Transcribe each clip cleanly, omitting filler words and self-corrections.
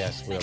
guess we'll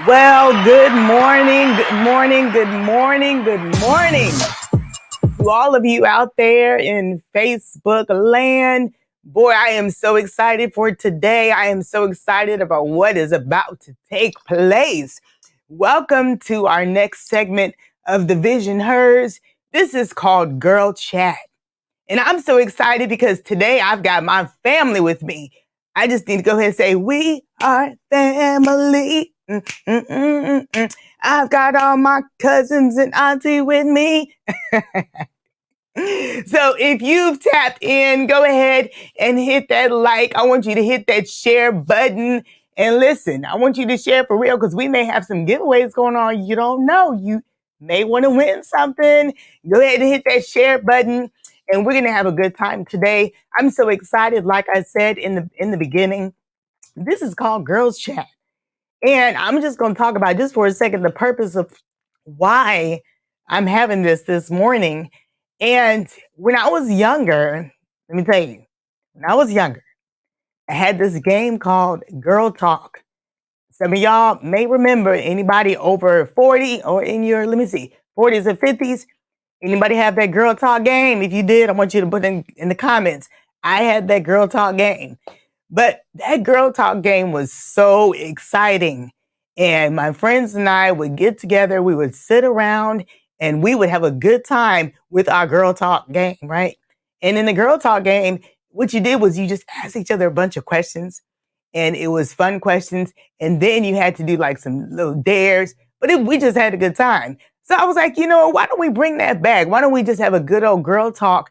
Well, good morning, good morning, good morning, good morning to all of you out there in Facebook land. Boy, I am so excited for today. I am so excited about what is about to take place. Welcome to our next segment of the Vision Hers. This is called Girl Chat. And I'm so excited because today I've got my family with me. I just need to go ahead and say, we are family. I've got all my cousins and auntie with me. So if you've tapped in, go ahead and hit that like. I want you to hit that share button. And listen, I want you to share for real because we may have some giveaways going on. You don't know. You may want to win something. Go ahead and hit that share button. And we're going to have a good time today. I'm so excited. Like I said in the beginning, this is called Girls Chat. And I'm just going to talk about just for a second the purpose of why I'm having this morning. And when I was younger, let me tell you, when I was younger, I had this game called Girl Talk. Some of y'all may remember, anybody over 40 or in your, 40s or 50s, anybody have that Girl Talk game? If you did, I want you to put in the comments. I had that Girl Talk game. But that Girl Talk game was so exciting. And my friends and I would get together, we would sit around, and we would have a good time with our Girl Talk game, right? And in the Girl Talk game, what you did was you just asked each other a bunch of questions. And it was fun questions. And then you had to do like some little dares. But we just had a good time. So I was like, why don't we bring that back? Why don't we just have a good old Girl Talk,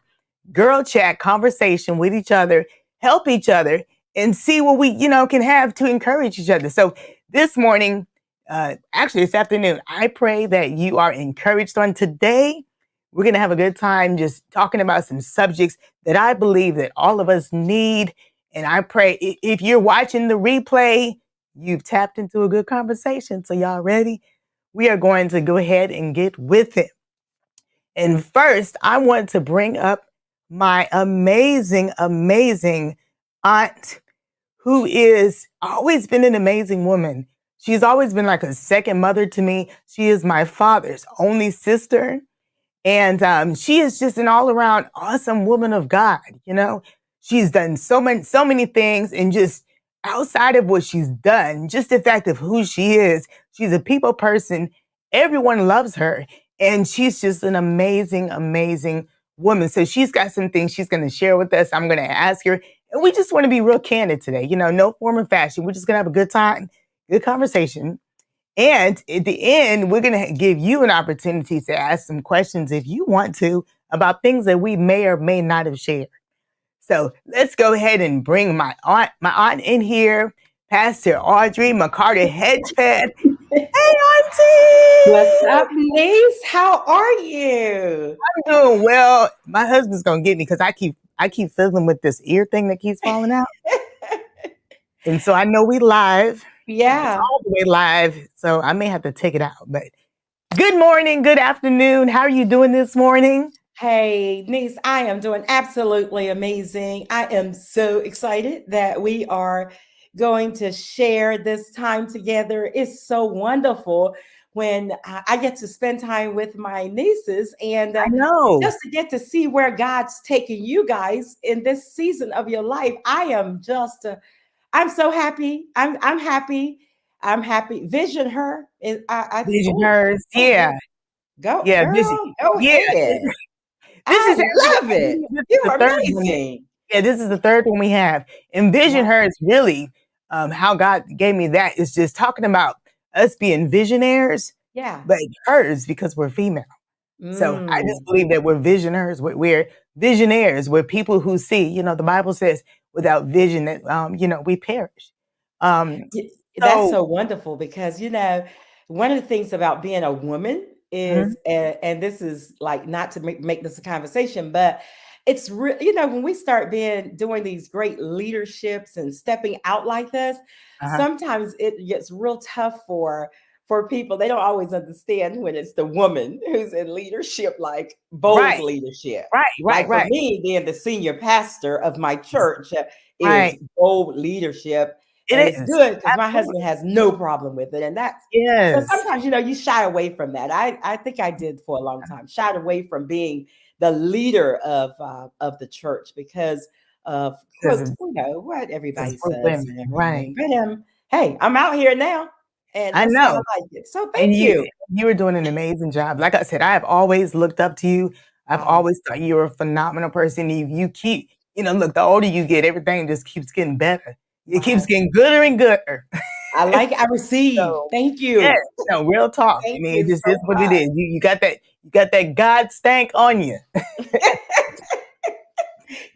Girl Chat conversation with each other, help each other, and see what we, can have to encourage each other. So this morning, actually this afternoon, I pray that you are encouraged on today. We're going to have a good time just talking about some subjects that I believe that all of us need. And I pray if you're watching the replay, you've tapped into a good conversation. So y'all ready? We are going to go ahead and get with it. And first, I want to bring up my amazing, amazing aunt, who is always been an amazing woman. She's always been like a second mother to me. She is my father's only sister. And she is just an all around awesome woman of God. She's done so many things, and just outside of what she's done, just the fact of who she is, she's a people person. Everyone loves her, and she's just an amazing, amazing woman. So she's got some things she's going to share with us. I'm going to ask her, And we just want to be real candid today. No form or fashion. We're just going to have a good time, good conversation. And at the end, we're going to give you an opportunity to ask some questions if you want to about things that we may or may not have shared. So let's go ahead and bring my aunt in here, Pastor Audrey McCarter Hedgepad. Hey, Auntie! What's up, niece? How are you? I'm doing well. My husband's gonna get me because I keep fiddling with this ear thing that keeps falling out, and so I know we live, Yeah. all the way live. So I may have to take it out. But good morning, good afternoon. How are you doing this morning? Hey, niece, I am doing absolutely amazing. I am so excited that we are going to share this time together. It's so wonderful when I get to spend time with my nieces and I know. just to get to see where God's taking you guys in this season of your life. I am just I'm so happy. I'm happy. I'm happy. Vision her. Vision Oh, hers. oh Yeah. girl, go Yeah. Vision. girl, go Yeah. ahead. This I is actually, love I it. believe this is You the are third one. amazing. Yeah, this is the third one we have. Envision Wow. her is really how God gave me that is just talking about us being visionaries, Yeah. but hers because we're female. So I just Mm. believe that we're visionaries. We're visionaries. We're people who see. The Bible says, without vision, that we perish. Um, That's so so wonderful because one of the things about being a woman mhm, is, and this is like not to make this a conversation, but it's real. When we start doing these great leaderships and stepping out like this, uh-huh. sometimes it gets real tough for people. They don't always understand when it's the woman who's in leadership, like bold Right, leadership. right, right, Like for right, me, being the senior pastor of my church is right. bold leadership, It and it's is good because my absolutely husband has no problem with it. And that's so yes. sometimes, you shy away from that. I think I did for a long time, shied away from being the leader of the church because of Because quote, what because everybody we're says women, and everything. right? But hey, I'm out here now. And I I know. like it. So And thank you. you were doing an amazing job. Like I said, I have always looked up to you. I've Oh, always thought you were a phenomenal person. You keep, look, the older you get, everything just keeps getting better. It keeps wow. getting gooder and gooder. I receive. So Thank yes, you. no, real talk. I Thank mean, you it just so is what it much. is. You got that God stank on you.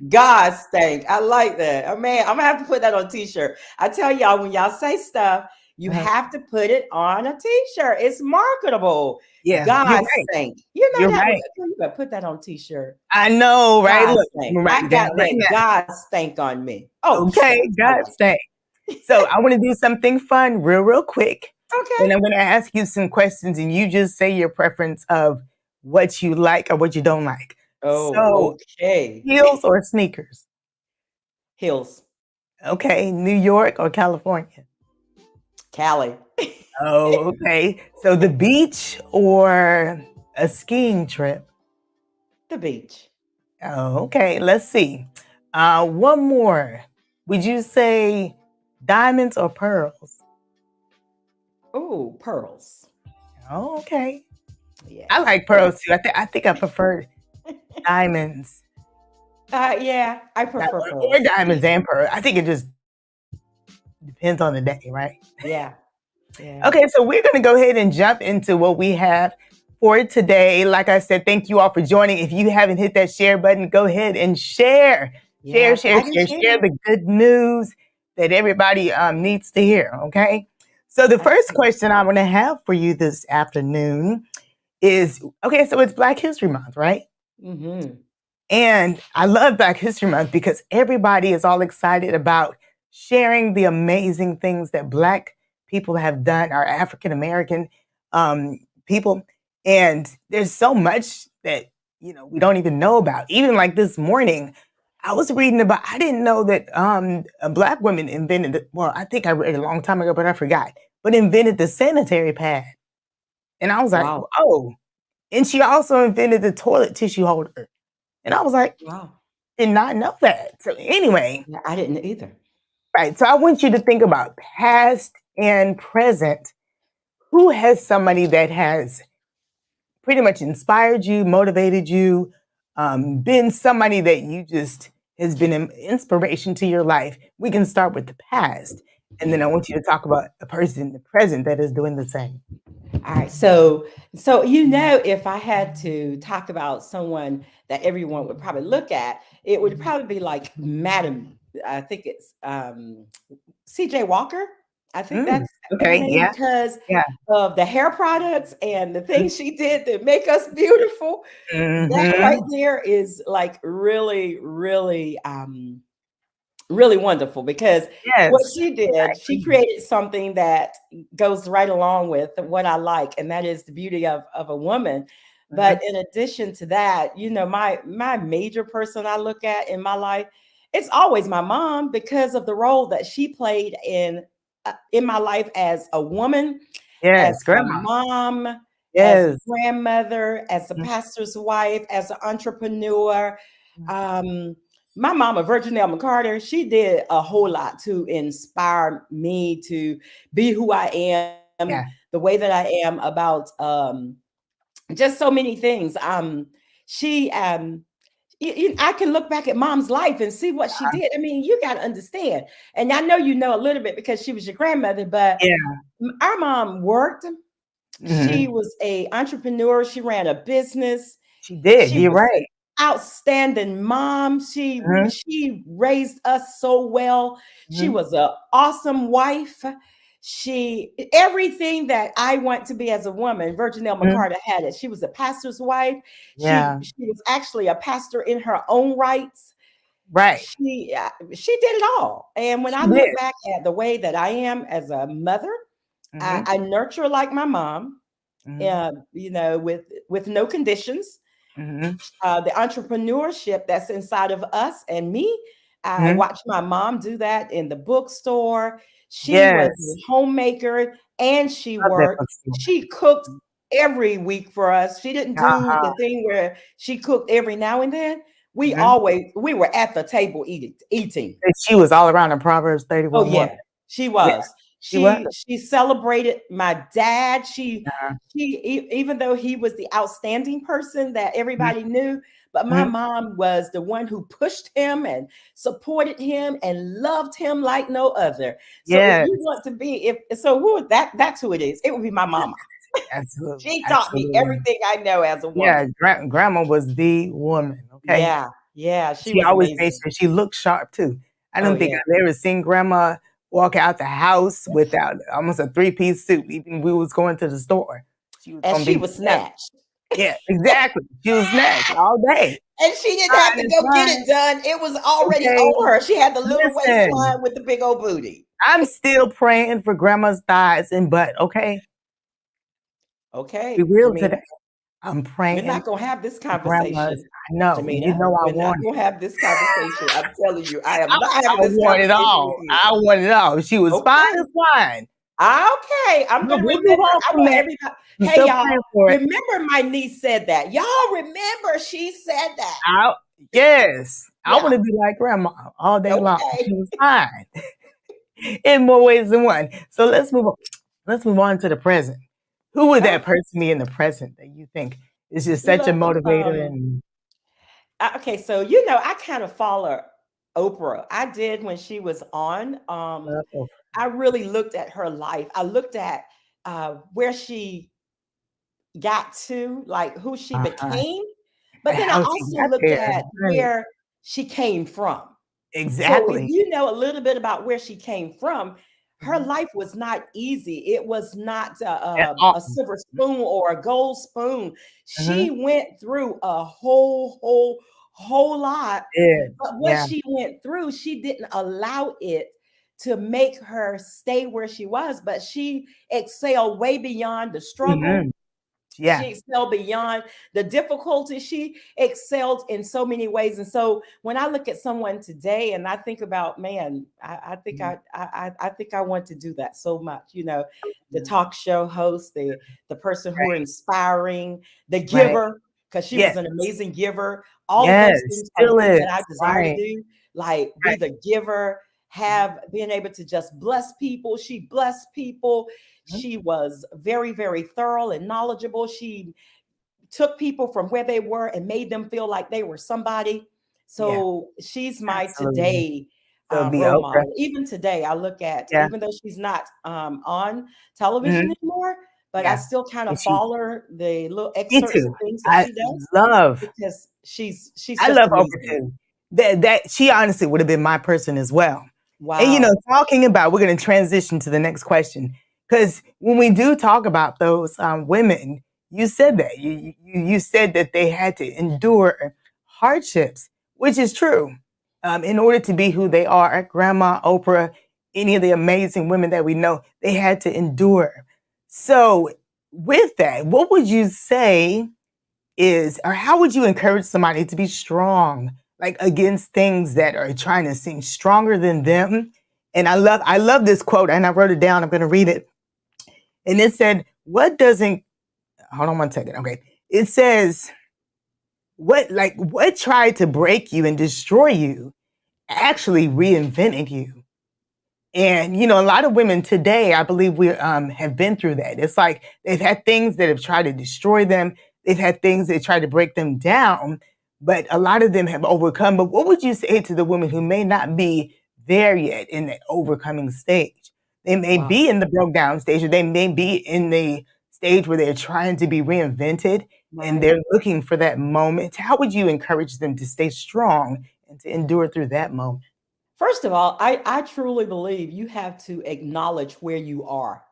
God stank. I like that. Oh man, I'm gonna have to put that on a t-shirt. I tell y'all, when y'all say stuff, you Uh-huh. have to put it on a t-shirt. It's marketable. Yeah, you're God right. stank. You know You're that right. you better put that on a t-shirt. I know, right? God Look, I'm stank. gonna write I it down got right that now. God stank on me. Oh Okay, shucks. God stank. So I want to do something fun real quick. Okay. And I'm going to ask you some questions and you just say your preference of what you like or what you don't like. So, Oh, okay. heels or sneakers? Hills. Okay, New York or California? Cali. Oh, okay. So the beach or a skiing trip? The beach. Oh, okay. Let's see. One more. Would you say diamonds or pearls? Oh, pearls. Oh, okay. Yeah. I like pearls too. I think I prefer diamonds. Yeah, I Yeah, prefer or pearls. diamonds and pearls. I think it just depends on the day, right? Yeah. Yeah. Okay, so we're going to go ahead and jump into what we have for today. Like I said, thank you all for joining. If you haven't hit that share button, go ahead and share. Yeah. Tag and Share share. the good news that everybody needs to hear. Okay. So the first Absolutely. question I want to have for you this afternoon is okay, so it's Black History Month, right? Mhm. And I love Black History Month because everybody is all excited about sharing the amazing things that Black people have done, our African American people. And there's so much that, we don't even know about. Even like this morning, I was reading about, I didn't know that a Black woman invented, well, I think I read it a long time ago, but I forgot, but invented the sanitary pad. And I was like, Wow. oh, and she also invented the toilet tissue holder. And I was like, Wow. did not know that. So anyway, Yeah, I didn't either. right. So I want you to think about past and present. Who has somebody that has pretty much inspired you, motivated you, been somebody that you just has been an inspiration to your life? We can start with the past, and then I want you to talk about a person in the present that is doing the same. All right. So if I had to talk about someone that everyone would probably look at, it would Mhm. probably be like Madam. I think it's CJ Walker. I think Mm, that's her okay, name yeah, because yeah. of the hair products and the Mhm, things she did to make us beautiful. That right mhm. there is like really, really really wonderful because what Yes, she I did, she agree. created something that goes right along with what I like, and that is the beauty of a woman. Mhm. But in addition to that, my major person I look at in my life, it's always my mom because of the role that she played in my life as a woman, as Yes, a grandma. mom, as a Yes. grandmother, as a Mhm, pastor's wife, as an entrepreneur. mhm. Um, my mama, Virginelle McCarter, she did a whole lot to inspire me to be who I am, the Yeah. way that I am about just so many things. She I can look back at mom's life and see what she did. I mean, you got to understand. And I know you know a little bit because she was your grandmother, but Yeah. our mom worked. She Mhm. was a entrepreneur. She ran a business. She did, She you're was right. an outstanding mom. Mhm, She raised us so well. She mhm. was an awesome wife. She everything that I want to be as a woman, Virginelle Mhm. McCarter had it. She was a pastor's wife. Yeah, She was actually a pastor in her own rights. right. She did it all. And when She I did. look back at the way that I am as a mother, Mhm, I nurture like my mom, mhm, with no conditions. mhm, The entrepreneurship that's inside of us and me. I mhm. watched my mom do that in the bookstore. She was Yes. a homemaker and she Love that worked. bookstore. She cooked every week for us. She didn't do Uh-huh. the thing where she cooked every now and then. Mhm. We were at the table eating. And she was all around the Proverbs Oh 31 woman. yeah, she Yeah, was. she was. She celebrated my dad. Uh-huh. Even though he was the outstanding person that Mhm, everybody knew, but my mhm. mom was the one who pushed him and supported him and loved him like no other. So if Yes, you want to be if so who that's who it is. It would be my mama. absolutely, She taught me absolutely. everything I know as a Yeah, woman. grandma was the woman, okay? Yeah. Yeah, she She was always made amazing. sure she looked sharp too. I Oh don't think yeah. I've ever seen grandma walk out the house without almost a three-piece suit, even we was going to the store. She was And gonna she be was dressed. snatched. Yeah, exactly. She was snatched all day. And she didn't have Fine to is go get fine, it done. It was already okay? on her. She had the little Listen, waistline with the big old booty. I'm still praying for grandma's thighs and butt, okay? We Okay, will Jemina, today. I'm we're praying not gonna have this for grandma's. conversation. I know, you Jemina, know I we're not want it. gonna have this conversation. I'm telling you, I am not I having this want it conversation with all. you. I want it all. She was fine Okay. as wine. Okay. I'm But gonna we'll move remember. on I from want that. everybody. I'm Hey still y'all, praying for it. remember my niece said that. Y'all remember she said that. I yes. I Yeah. wanna be like grandma all day long. She Okay. was fine in more ways than one. So let's move on to the present. Who would that Okay. person be in the present that you think is just such a Look, motivator and okay, so I kind of follow Oprah. I did when she was on. uh-oh. I really looked at her life. I looked at where she got to, like who she Uh-huh. became, but And then I how she also got looked there, at right. where she came from. So if Exactly. you know a little bit about where she came from, her Mhm. life was not easy. It was not At all. a silver spoon or a gold spoon. Mhm. She went through a whole lot. Yeah. But what Yeah. she went through, she didn't allow it to make her stay where she was, but she excelled way beyond the struggle. Mhm. She Yeah. excelled beyond the difficulty. She excelled in so many ways. And so when I look at someone today and I think about, man, Mhm. I think I want to do that so much. The Mhm. talk show host, the person who are Right. inspiring, the Right. giver, because she was Yes. an amazing giver. All of those Yes. things are the Still things is. that I desire to Right. do, like be Right. the giver, Mhm. have been able to just bless people. She blessed people. Mhm. She was very, very thorough and knowledgeable. She took people from where they were and made them feel like they were somebody. Yeah, So she's my absolutely. today So the role Oprah. model. Even today, I look at, Yeah. even though she's not on television Mhm. anymore, but I Yeah. still kind And of she follow the little me excerpts too. of things that I she does love because she's I just love Oprah amazing. too. That she honestly would have been my person as well. And Wow. talking about, we're going to transition to the next question because when we do talk about those women, you said that you said that they had to endure hardships, which is true, in order to be who they are. Grandma Oprah, any of the amazing women that we know, they had to endure. So, with that, what would you say is, or how would you encourage somebody to be strong, like against things that are trying to seem stronger than them? And I love this quote, and I wrote it down. I'm going to read it. And it said, "What doesn't?" Hold on one second. Okay, it says, what tried to break you and destroy you actually reinvented you." And a lot of women today, I believe we have been through that. It's like they've had things that have tried to destroy them. They've had things that try to break them down, but a lot of them have overcome. But what would you say to the women who may not be there yet in that overcoming stage? They may Wow. be in the broke down stage, or they may be in the stage where they're trying to be reinvented and Right. they're looking for that moment. How would you encourage them to stay strong and to endure through that moment? First of all, I truly believe you have to acknowledge where you are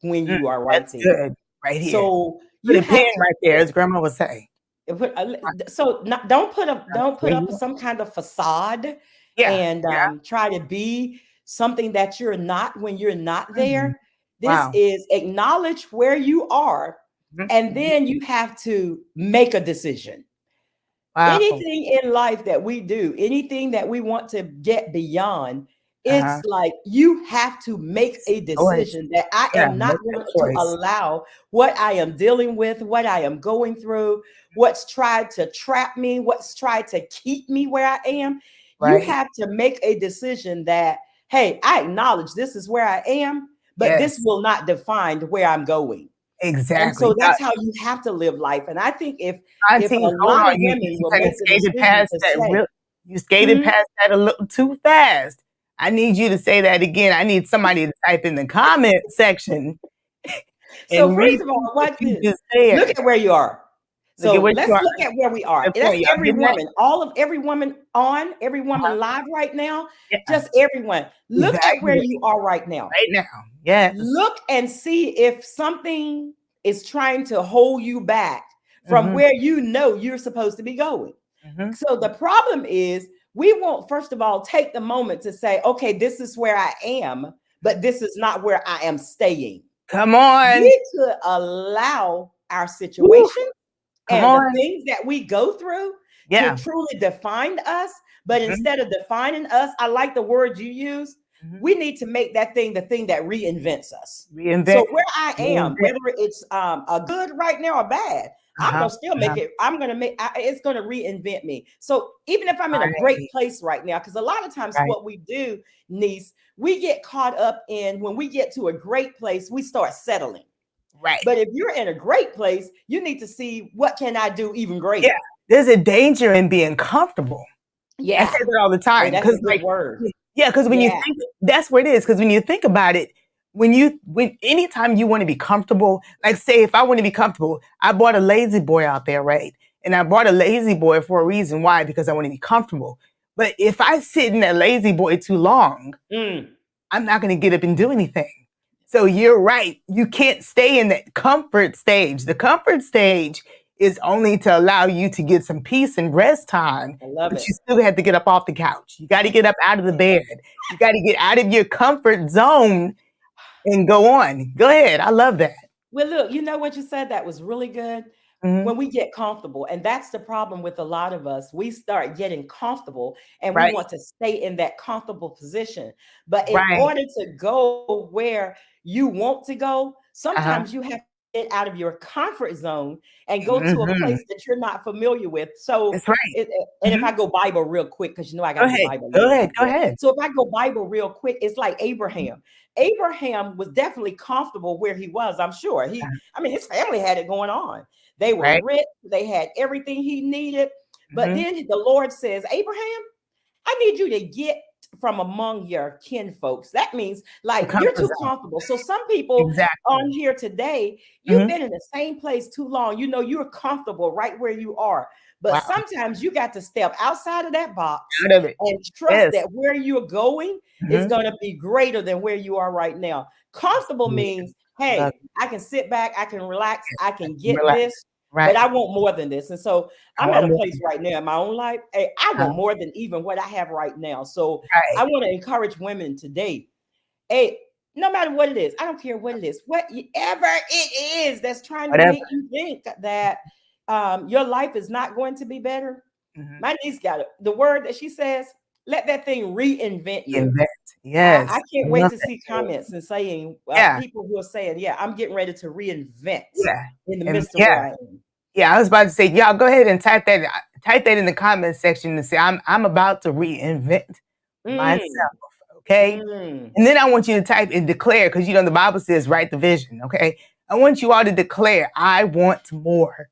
when Mm, you are right that's there. good right here. So Put you a pin have to right there, as grandma would say. Right, so not, don't put up that's don't put where up you are. some kind of facade Yeah, and yeah. try to be something that you're not when you're not Mhm. there. This Wow. is acknowledge where you are, Mhm, and mhm. then you have to make a decision. Wow. Anything in life that we do, anything that we want to get beyond, it's Uh-huh. like you have to make It's a a choice. decision that I Yeah, am not make that going to choice. allow what I am dealing with, what I am going through, what's tried to trap me, what's tried to keep me where I am. You Right. have to make a decision that, hey, I acknowledge this is where I am, but this Yes, will not define where I'm going. And exactly. so that's how you have to live life. And I think if a Auntie, hold lot on. of You women you will kinda make the skated decision past to that say, real you skated "Mhm." past that a little too fast. I need you to say that again. I need somebody to type in the comment section So and first repeat of all, what watch you this. just Look said. at where you are. Look at So what you let's are. look at where we are. Good And that's point. Y'all every getting that? woman, all of every woman on, every Uh-huh. woman live right now, Yeah, just everyone. Look at where exactly. you are right now. Right now. Yes. Look and see if something is trying to hold you back from Mhm, where you know you're supposed to be going. mhm. So the problem is we won't, first of all, take the moment to say, okay, this is where I am, but this is not where I am staying. Come on. We could allow our Woo. situation Come and the on. things that we go through to Yeah. truly define us. But Mhm, instead of defining us, I like the word you use. mhm. We need to make that thing the thing that reinvents us. So Reinvent. where I am, Reinvent. whether it's a good right now or bad, I'm Uh-huh. gonna still make Uh-huh. it. I'm gonna make. It's gonna reinvent me. So even if I'm in a great Right. place right now, because a lot of times Right. what we do, niece, we get caught up in when we get to a great place, we start settling. Right. But if you're in a great place, you need to see what can I do even Yeah. greater. There's a danger in being comfortable. I say Yeah. that all the Oh, time that's because, a good like, word. yeah, because when you Yeah. think that's what it is. Because when you think about it, when anytime you want to be comfortable, like say if I want to be comfortable, I bought a lazy boy out there, right? And I bought a lazy boy for a reason. Why? Because I want to be comfortable. But if I sit in that lazy boy too long, Mm. I'm not going to get up and do anything. So you're right. You can't stay in that comfort stage. The comfort stage is only to allow you to get some peace and rest time, I love but you it. still have to get up off the couch. You got to get up out of the bed. You got to get out of your comfort zone and go on. Go ahead. I love that. Well, look, you know what you said that was really good? Mhm. When we get comfortable, and that's the problem with a lot of us, we start getting comfortable and we Right. want to stay in that comfortable position. But in Right. order to go where you want to go, Uh-huh. sometimes you have to get out of your comfort zone and go to a Mhm. place that you're not familiar with. So, That's right. and if Mhm. I go Bible real quick, because you know I got Go to go ahead. Bible Go literacy ahead. Go bit. ahead. So if I go Bible real quick, it's like Abraham. Abraham was definitely comfortable where he was. I'm sure I mean, his family had it going on. They were Right. rich, they had everything he needed. But Mhm. then the Lord says, Abraham, I need you to get from among your kin folks. That means The like you're comfort too zone. comfortable. So some people on Exactly. here today, you've Mhm. been in the same place too long. You know, you're comfortable right where you are. But Wow. sometimes you got to step outside of that box Out of it. and trust Yes. that where you're going is Mhm. going to be greater than where you are right now. Comfortable Absolutely. means, Love hey, it. I can sit back, I can relax, Yes. I I can can get relax. this, but Right. I want more than this. And so I I'm at want a more. place right now in my own life. Hey, I want more than even what I have right now. So I Right. want to encourage women today. Hey, no matter what it is, I don't care what it is, whatever it is that's trying to Whatever. make you think that your life is not going to be better. Mhm. My niece got it. The word that she says, let that thing reinvent you. Invent. I Yes. can't I wait love to that see word. comments and saying Yeah. people who are saying, yeah, I'm getting ready to reinvent Yeah. in the And midst of where yeah. I am. Yeah, I was about to say, y'all go ahead and type that in the comment section and say, I'm about to reinvent myself. Mm, Okay. mm. And then I want you to type and declare, because you know the Bible says, write the vision. Okay. I want you all to declare, I want more.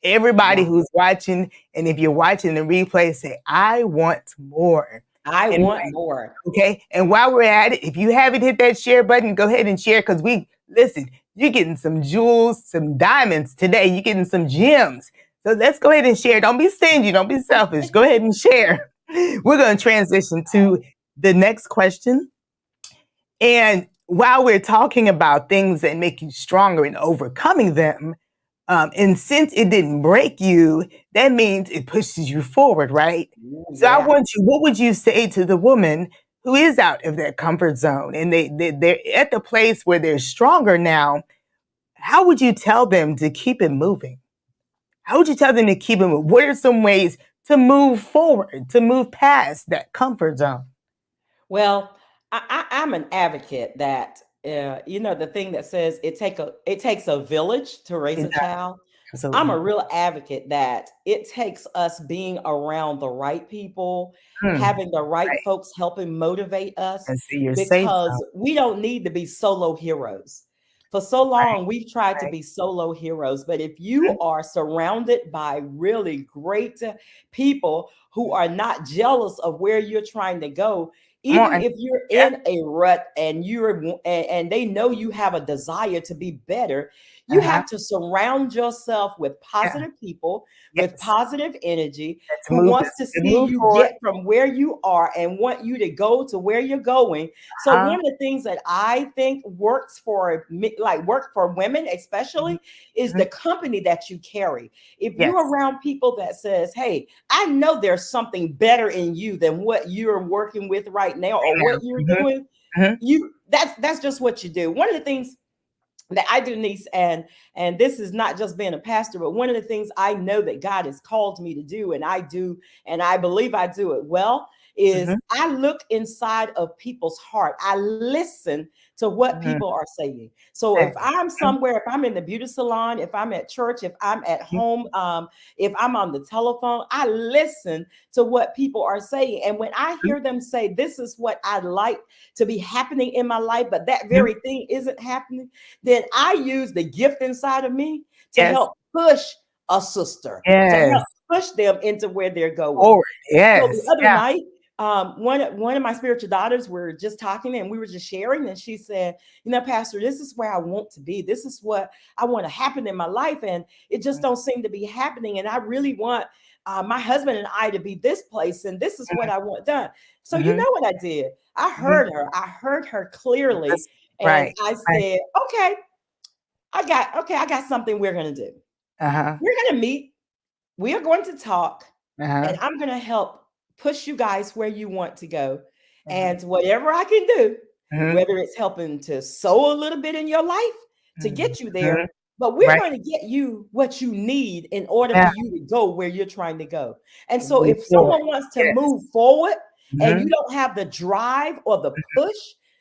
Everybody Wow. who's watching, and if you're watching the replay, say, I want more. I And want more. okay. And while we're at it, if you haven't hit that share button, go ahead and share, because listen, you're getting some jewels, some diamonds today. You're getting some gems. So let's go ahead and share. Don't be stingy. Don't be selfish. Go ahead and share. We're going to transition to the next question. And while we're talking about things that make you stronger and overcoming them, and since it didn't break you, that means it pushes you forward, right? Ooh, So I yeah. want you, what would you say to the woman who is out of that comfort zone and they're at the place where they're stronger now? How would you tell them to keep it moving? How would you tell them to keep it moving? What are some ways to move forward, to move past that comfort zone? Well, I'm an advocate that the thing that says it takes a village to raise It a does, child. I'm absolutely. a real advocate that it takes us being around the right people, Mm, having the right right. folks helping motivate us, And see your safe zone. because we don't need to be solo heroes. For so Right, long, we've tried to right. be solo heroes. But if you are surrounded by really great people who are not jealous of where you're trying to go, Come even on. if you're Yeah. in a rut and and they know you have a desire to be better, you Uh-huh. have to surround yourself with Yeah. positive people, with Yes. positive energy, Let's who move wants this. to To see move you forward. get from where you are and want you to go to where you're going. So Uh-huh. one of the things that I think works for me, like work for women Mhm, especially, is mhm. the company that you carry. If you're Yes. around people that says, hey, I know there's something better in you than what you're working with right now or Right what you're now. doing, Mhm, that's just what you do. One of the things that I do, niece, and this is not just being a pastor, but one of the things I know that God has called me to do, and I do, and I believe I do it well, mhm, is I look inside of people's heart. I listen to what mhm. people are saying. So if Yes. I'm Mhm, somewhere, if I'm in the beauty salon, if I'm at church, if I'm at mhm, home, if I'm on the telephone, I listen to what people are saying. And when I mhm, hear them say, this is what I'd like to be happening in my life, but that mhm. very thing isn't happening, then I use the gift inside of me to Yes. help push a sister, to Yes. help push them into where they're going. Forward. So the Yes. other Yeah. night, one of my spiritual daughters were just talking and we were just sharing, and she said, Pastor, this is where I want to be. This is what I want to happen in my life, and it just don't seem to be happening. And I really want my husband and I to be this place, and this is what Mhm, I want done. So you mhm, know what I did? I mhm. heard her. I heard her clearly, That's and right. I Right. said, okay, I got something we're gonna do. Uh-huh. We're gonna meet, we are going to talk, and Uh-huh. I'm gonna help push you guys where you want to go. Uh-huh. And whatever I can do, Mhm, whether it's helping to sow a little bit in your life to mhm, get you mhm. there, but we're Right. going to get you what you need in order for Yeah. you to go where you're trying to go. And To so move if forward. someone wants to Yes. move forward and you Mhm, don't have the drive or the push,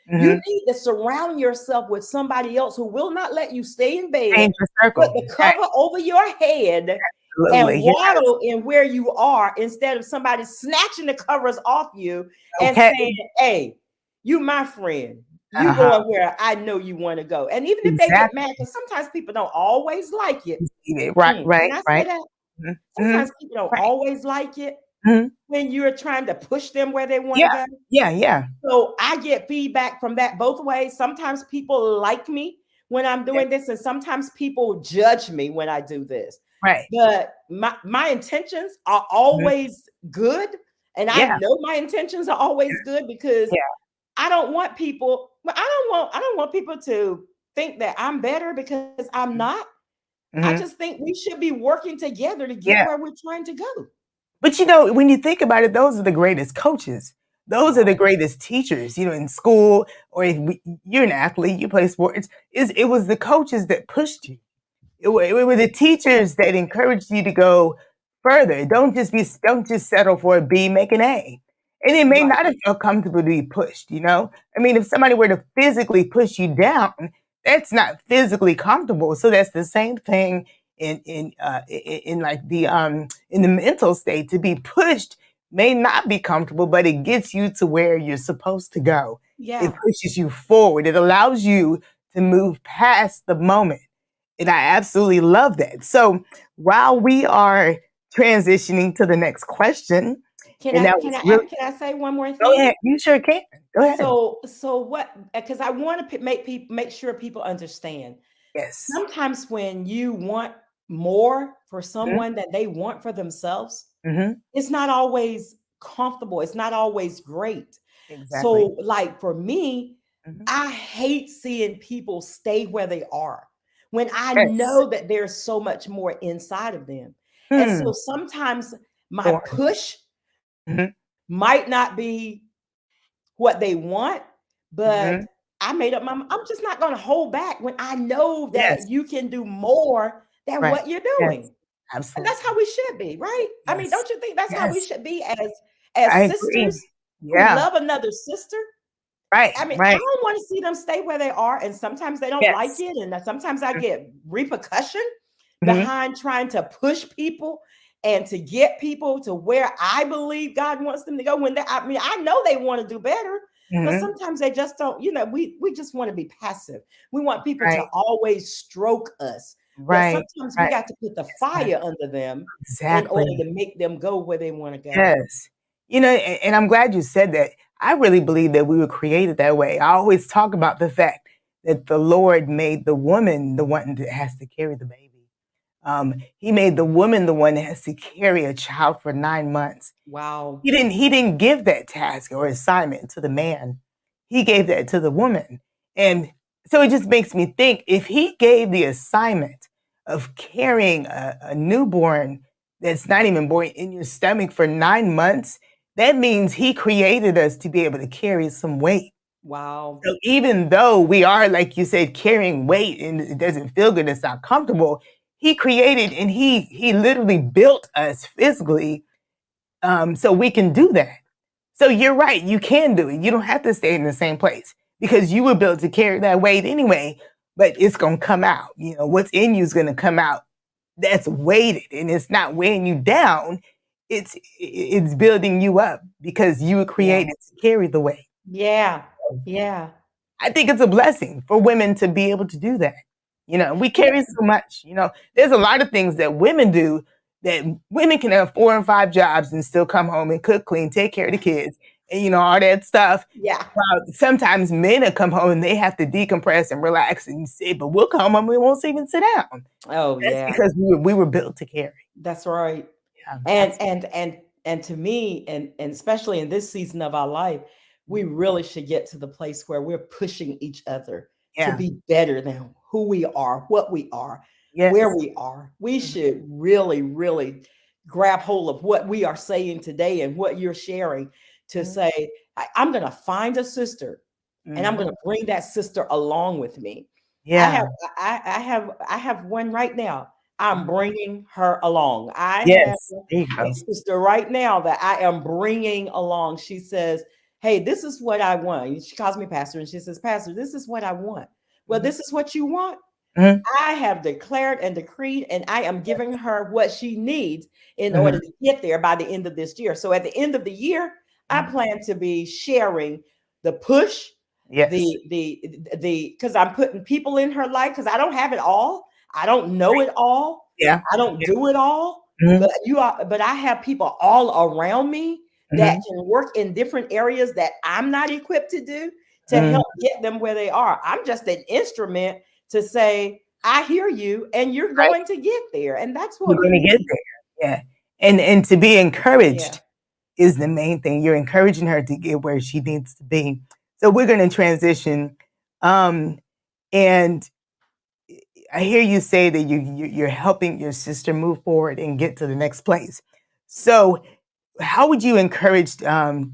you mhm. need to surround yourself with somebody else who will not let you stay in bed, Change the put circle. the Right. cover over your head, and Absolutely. Yes. waddle in where you are instead of somebody snatching the covers off you and Okay. saying, hey, you my friend. You Uh-huh. going where I know you want to go. And even if they get mad, Exactly. because sometimes people don't always like it. Receive it. Right, Can right, I say right. that? Mhm. Mhm. Sometimes people don't Right. always like it Mhm. when you're trying to push them where they want to Yeah. go. Yeah, yeah. So I get feedback from that both ways. Sometimes people like me when I'm Yeah. doing this, and sometimes people judge me when I do this. Right. But my intentions are Mhm. always good. And I Yeah. know my intentions are always good because Yeah. I don't want people, but I don't want people to think that I'm better because I'm Mhm. not. I Mhm. just think we should be working together to get Yeah. where we're trying to go. But, when you think about it, those are the greatest coaches. Those are the Wow. greatest teachers, in school or if you're an athlete, you play sports. It was the coaches that pushed you. It were the teachers that encouraged you to go further. Don't just settle for a B, make an A. And it may Right. not have felt comfortable to be pushed. I mean, if somebody were to physically push you down, that's not physically comfortable. So that's the same thing in like in the mental state. To be pushed may not be comfortable, but it gets you to where you're supposed to go. It Yeah. pushes you forward. It allows you to move past the moment. And I absolutely love that. So while we are transitioning to the next question, and that was really Can I say one more go thing? ahead. You sure can. Go ahead. So what, because I want to make sure people understand. Yes. Sometimes when you want more for Mhm, someone that they want for themselves, mhm. it's not always comfortable. It's not always great. Exactly. So, like for me, Mhm. I hate seeing people stay where they are when I Yes. know that there's so much more inside of them. And Hmm. so sometimes my Go on. push Mhm, might not be what they want, but mhm. I made up my mind. I'm just not going to hold back when I know that Yes. you can do more than Right. what you're Yes. doing. And that's how Absolutely. we should be, right? I mean, Yes. don't you think that's how we Yes. should be I as agree. sisters who Yeah. love another sister? Right. I mean, I Right. don't want to see them stay where they are, and sometimes they don't like Yes. it, and sometimes I get repercussion Mhm, behind trying to push people and to get people to where I believe God wants them to go. When they, I mean, I know they want to do better, but mhm. sometimes they just don't. We just want to be passive. We want people to Right. always stroke us, but Right. sometimes we Right. got to put the Exactly. fire under them in order Exactly. to make them go where they want to go. Yes. And I'm glad you said that. I really believe that we were created that way. I always talk about the fact that the Lord made the woman the one that has to carry the baby. He made the woman the one that has to carry a child for 9 months. Wow. He didn't give that task or assignment to the man. He gave that to the woman. And so it just makes me think if he gave the assignment of carrying a newborn that's not even born in your stomach for 9 months, that means he created us to be able to carry some weight. Wow. So even though we are, like you said, carrying weight and it doesn't feel good, it's not comfortable, he created and he literally built us physically so we can do that. So you're right, you can do it. You don't have to stay in the same place because you were built to carry that weight anyway, but it's going to come out. What's in you is going to come out. That's weighted and it's not weighing you down. It's building you up because you were Yeah. created to carry the weight. Yeah. Yeah. I think it's a blessing for women to be able to do that. We Yeah. carry so much. There's a lot of things that women do that women can have 4 and 5 jobs and still come home and cook, clean, take care of the kids, and all that stuff. Yeah. While sometimes men will come home and they have to decompress and relax and sit, but we'll come home and we won't even sit down. Oh, That's yeah. because we were built to carry. That's right. Yeah, And absolutely. and and and to me, and especially in this season of our life, we really should get to the place where we're pushing each other to Yeah. be better than who we are, what we are, where Yes. we are. We Mhm, should really, really grab hold of what we are saying today and what you're sharing to mhm, say, I'm going to find a sister and I'm going mhm. to bring that sister along with me. I have Yeah. I have one right now. I'm Mhm. bringing her along. I have Yes. There you a go. sister right now that I am bringing along. She says, "Hey, this is what I want." She calls me pastor and she says, "Pastor, this is what I want." Well, Mhm, this is what you want. mhm. I have declared and decreed, and I am giving her what she needs in order Mhm, to get there by the end of this year. So at the end of the year, I mhm. plan to be sharing the push, Yes. the because I'm putting people in her life because I don't have it all. I don't know it all. Yeah. I don't Yeah. do it all. Mhm. But I have people all around me that Mhm. can work in different areas that I'm not equipped to do to Mhm. help get them where they are. I'm just an instrument to say, I hear you and you're Right. going to get there. And that's You're what we gonna get need. there. Yeah. And to be Yeah. encouraged is the main thing. You're encouraging her to get where she needs to be. So we're gonna transition. Um, and I hear you say that you're helping your sister move forward and get to the next place. So how would you encourage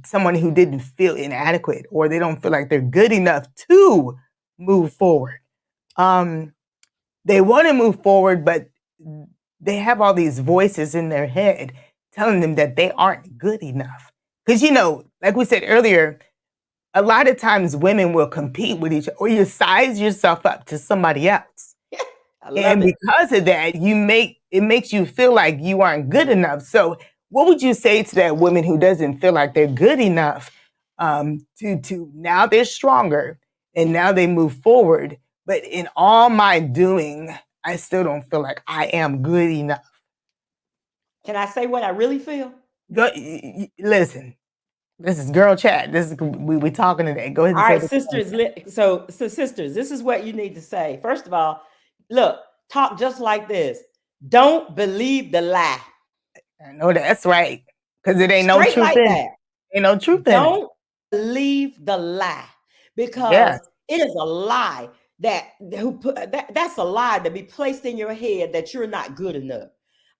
someone who didn't feel inadequate or they don't feel like they're good enough to move forward? Um, they want to move forward, but they have all these voices in their head telling them that they aren't good enough. Because, like we said earlier, a lot of times women will compete with each other or you size yourself up to somebody else. I love And it. because of that, it makes you feel like you aren't good enough. So, what would you say to that woman who doesn't feel like they're good enough? To now they're stronger and now they move forward. But in all my doing, I still don't feel like I am good enough. Can I say what I really feel? Listen, this is girl chat. This is we talking today. Go ahead All and say right, what you sisters. So sisters, this is what you need to say. First of all, look, talk just like this. Don't believe the lie. I know that's right. Because it ain't no Straight truth like in it. that. Ain't no truth in it. Don't believe the lie because Yes. it is a lie that's a lie to be placed in your head that you're not good enough.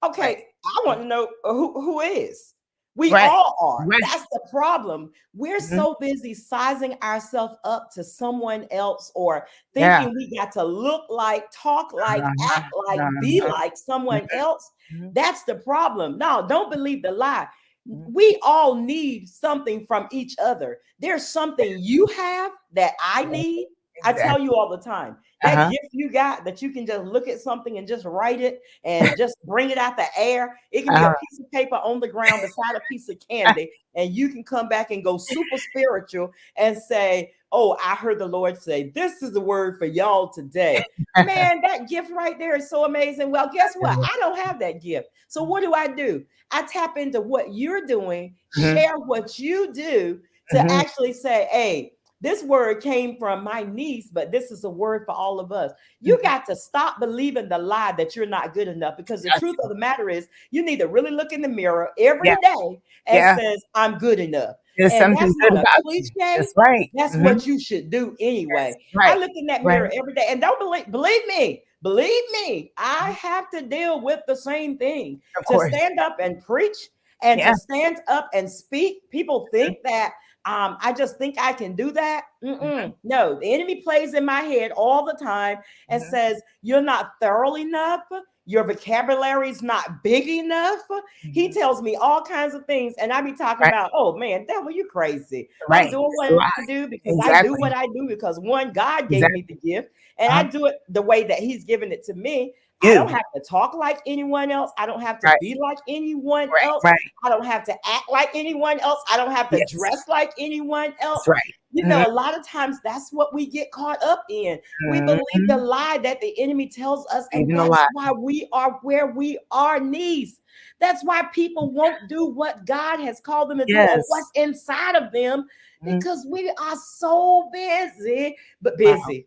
Right. Okay, I want to know who is. We Right. all are. Right. That's the problem. We're Mhm. so busy sizing ourselves up to someone else or Yeah. thinking we got to look like, talk like, Uh-huh. act like, be Uh-huh. like Mhm. someone else. Mhm. That's the problem. No, don't believe the lie. Mhm. We all need something from each other. There's something you have that I Yeah, need. I tell exactly. you all the time that Uh-huh. gift you got that you can just look at something and just write it and just bring it out the air. It can be a Uh-huh. piece of paper on the ground beside a piece of candy, and you can come back and go super spiritual and say, oh, I heard the Lord say, this is the word for y'all today. Man, that gift right there is so amazing. Well, guess what? I don't have that gift. So what do? I tap into what you're doing, Mhm. share what you do to Mhm. actually say, hey, this word came from my niece, but this is a word for all of us. You Mhm. got to stop believing the lie that you're not good enough because the Got truth to. of the matter is you need to really look in the mirror every Yeah. day and Yeah. says, I'm good enough. There's And something that's good not a about you. cliche. That's right. That's Mhm. what you should do Yes. anyway. I Right. look in that Right. mirror every day and don't believe me, I have to deal with the same thing. Of To course. stand up and preach and Yeah. to stand up and speak, people think that I just think I can do that. Mhm. No, the enemy plays in my head all the time and Mhm. says, you're not thorough enough. Your vocabulary is not big enough. He Mhm. tells me all kinds of things, and I be talking Right. about, oh man, devil, you crazy. I'm Right. doing It's what a lie. I do because I do Exactly. what I do because one, God gave me the Exactly. gift, and I Uh-huh. do it the way that He's given it to me. I don't You. have to talk like anyone else. I don't have to Right. be like anyone Right. else. Right. I don't have to act like anyone else. I don't have to Yes. dress like anyone else. That's right. You Mhm. know, a lot of times that's what we get caught up in. We believe the Mhm. lie that the enemy tells us, and Even a that's lie. why we are where we are, niece. That's why people won't do what God has called them to do or what's Yes. inside of them Mhm. because we are so busy, but Wow. Mhm.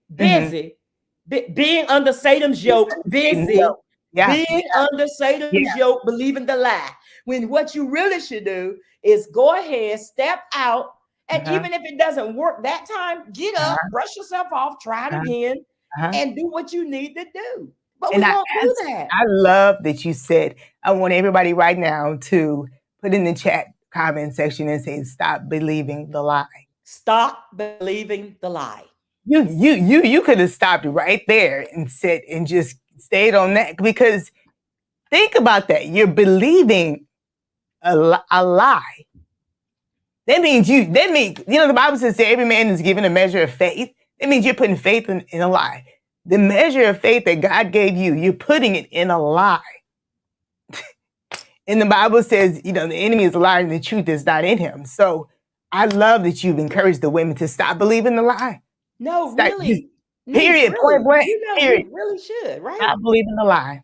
busy, being under Satan's yoke, Satan, yo. Yeah. being under Satan's Yeah. yoke, believing the lie. When what you really should do is go ahead, step out, and Uh-huh. even if it doesn't work that time, get up, Uh-huh. brush yourself off, try it Uh-huh. again, Uh-huh. and do what you need to do. But we And won't do that. I love that you said, I want everybody right now to put in the chat comment section and say, stop believing the lie. Stop believing the lie. You could have stopped right there and said and just stayed on that because think about that. You're believing a lie. That means the Bible says that every man is given a measure of faith. That means you're putting faith in a lie. The measure of faith that God gave you, you're putting it in a lie. And the Bible says, the enemy is a liar and the truth is not in him. So I love that you've encouraged the women to stop believing the lie. No, Stop, just really, niece, period, point really. blank, You know, period. we really should, right? Stop believing the lie.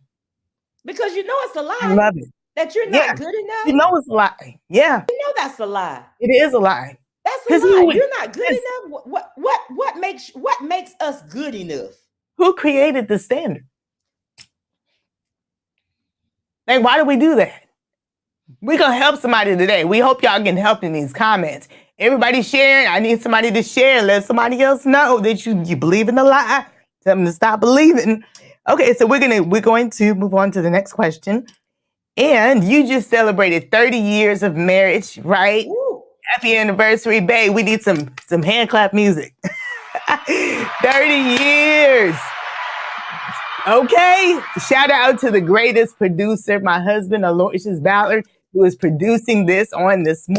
Because you know it's a I lie love it. that you're Yeah. not good enough. You know it's a lie. Yeah, You know that's a lie. it is a lie. That's a Because lie. You're not good enough. What makes us good enough? who created the standard? Like, why do we do that? We're going to help somebody today. We hope y'all getting helped in these comments. Everybody sharing. I need somebody to share. Let somebody else know that you believe in the lie. Tell them to stop believing. Okay, so we're going to move on to the next question. And you just celebrated 30 years of marriage, right? Woo. Happy anniversary, babe. We need some hand clap music. 30 years. Okay. Shout out to the greatest producer, my husband, Aloysius Ballard, who is producing this on this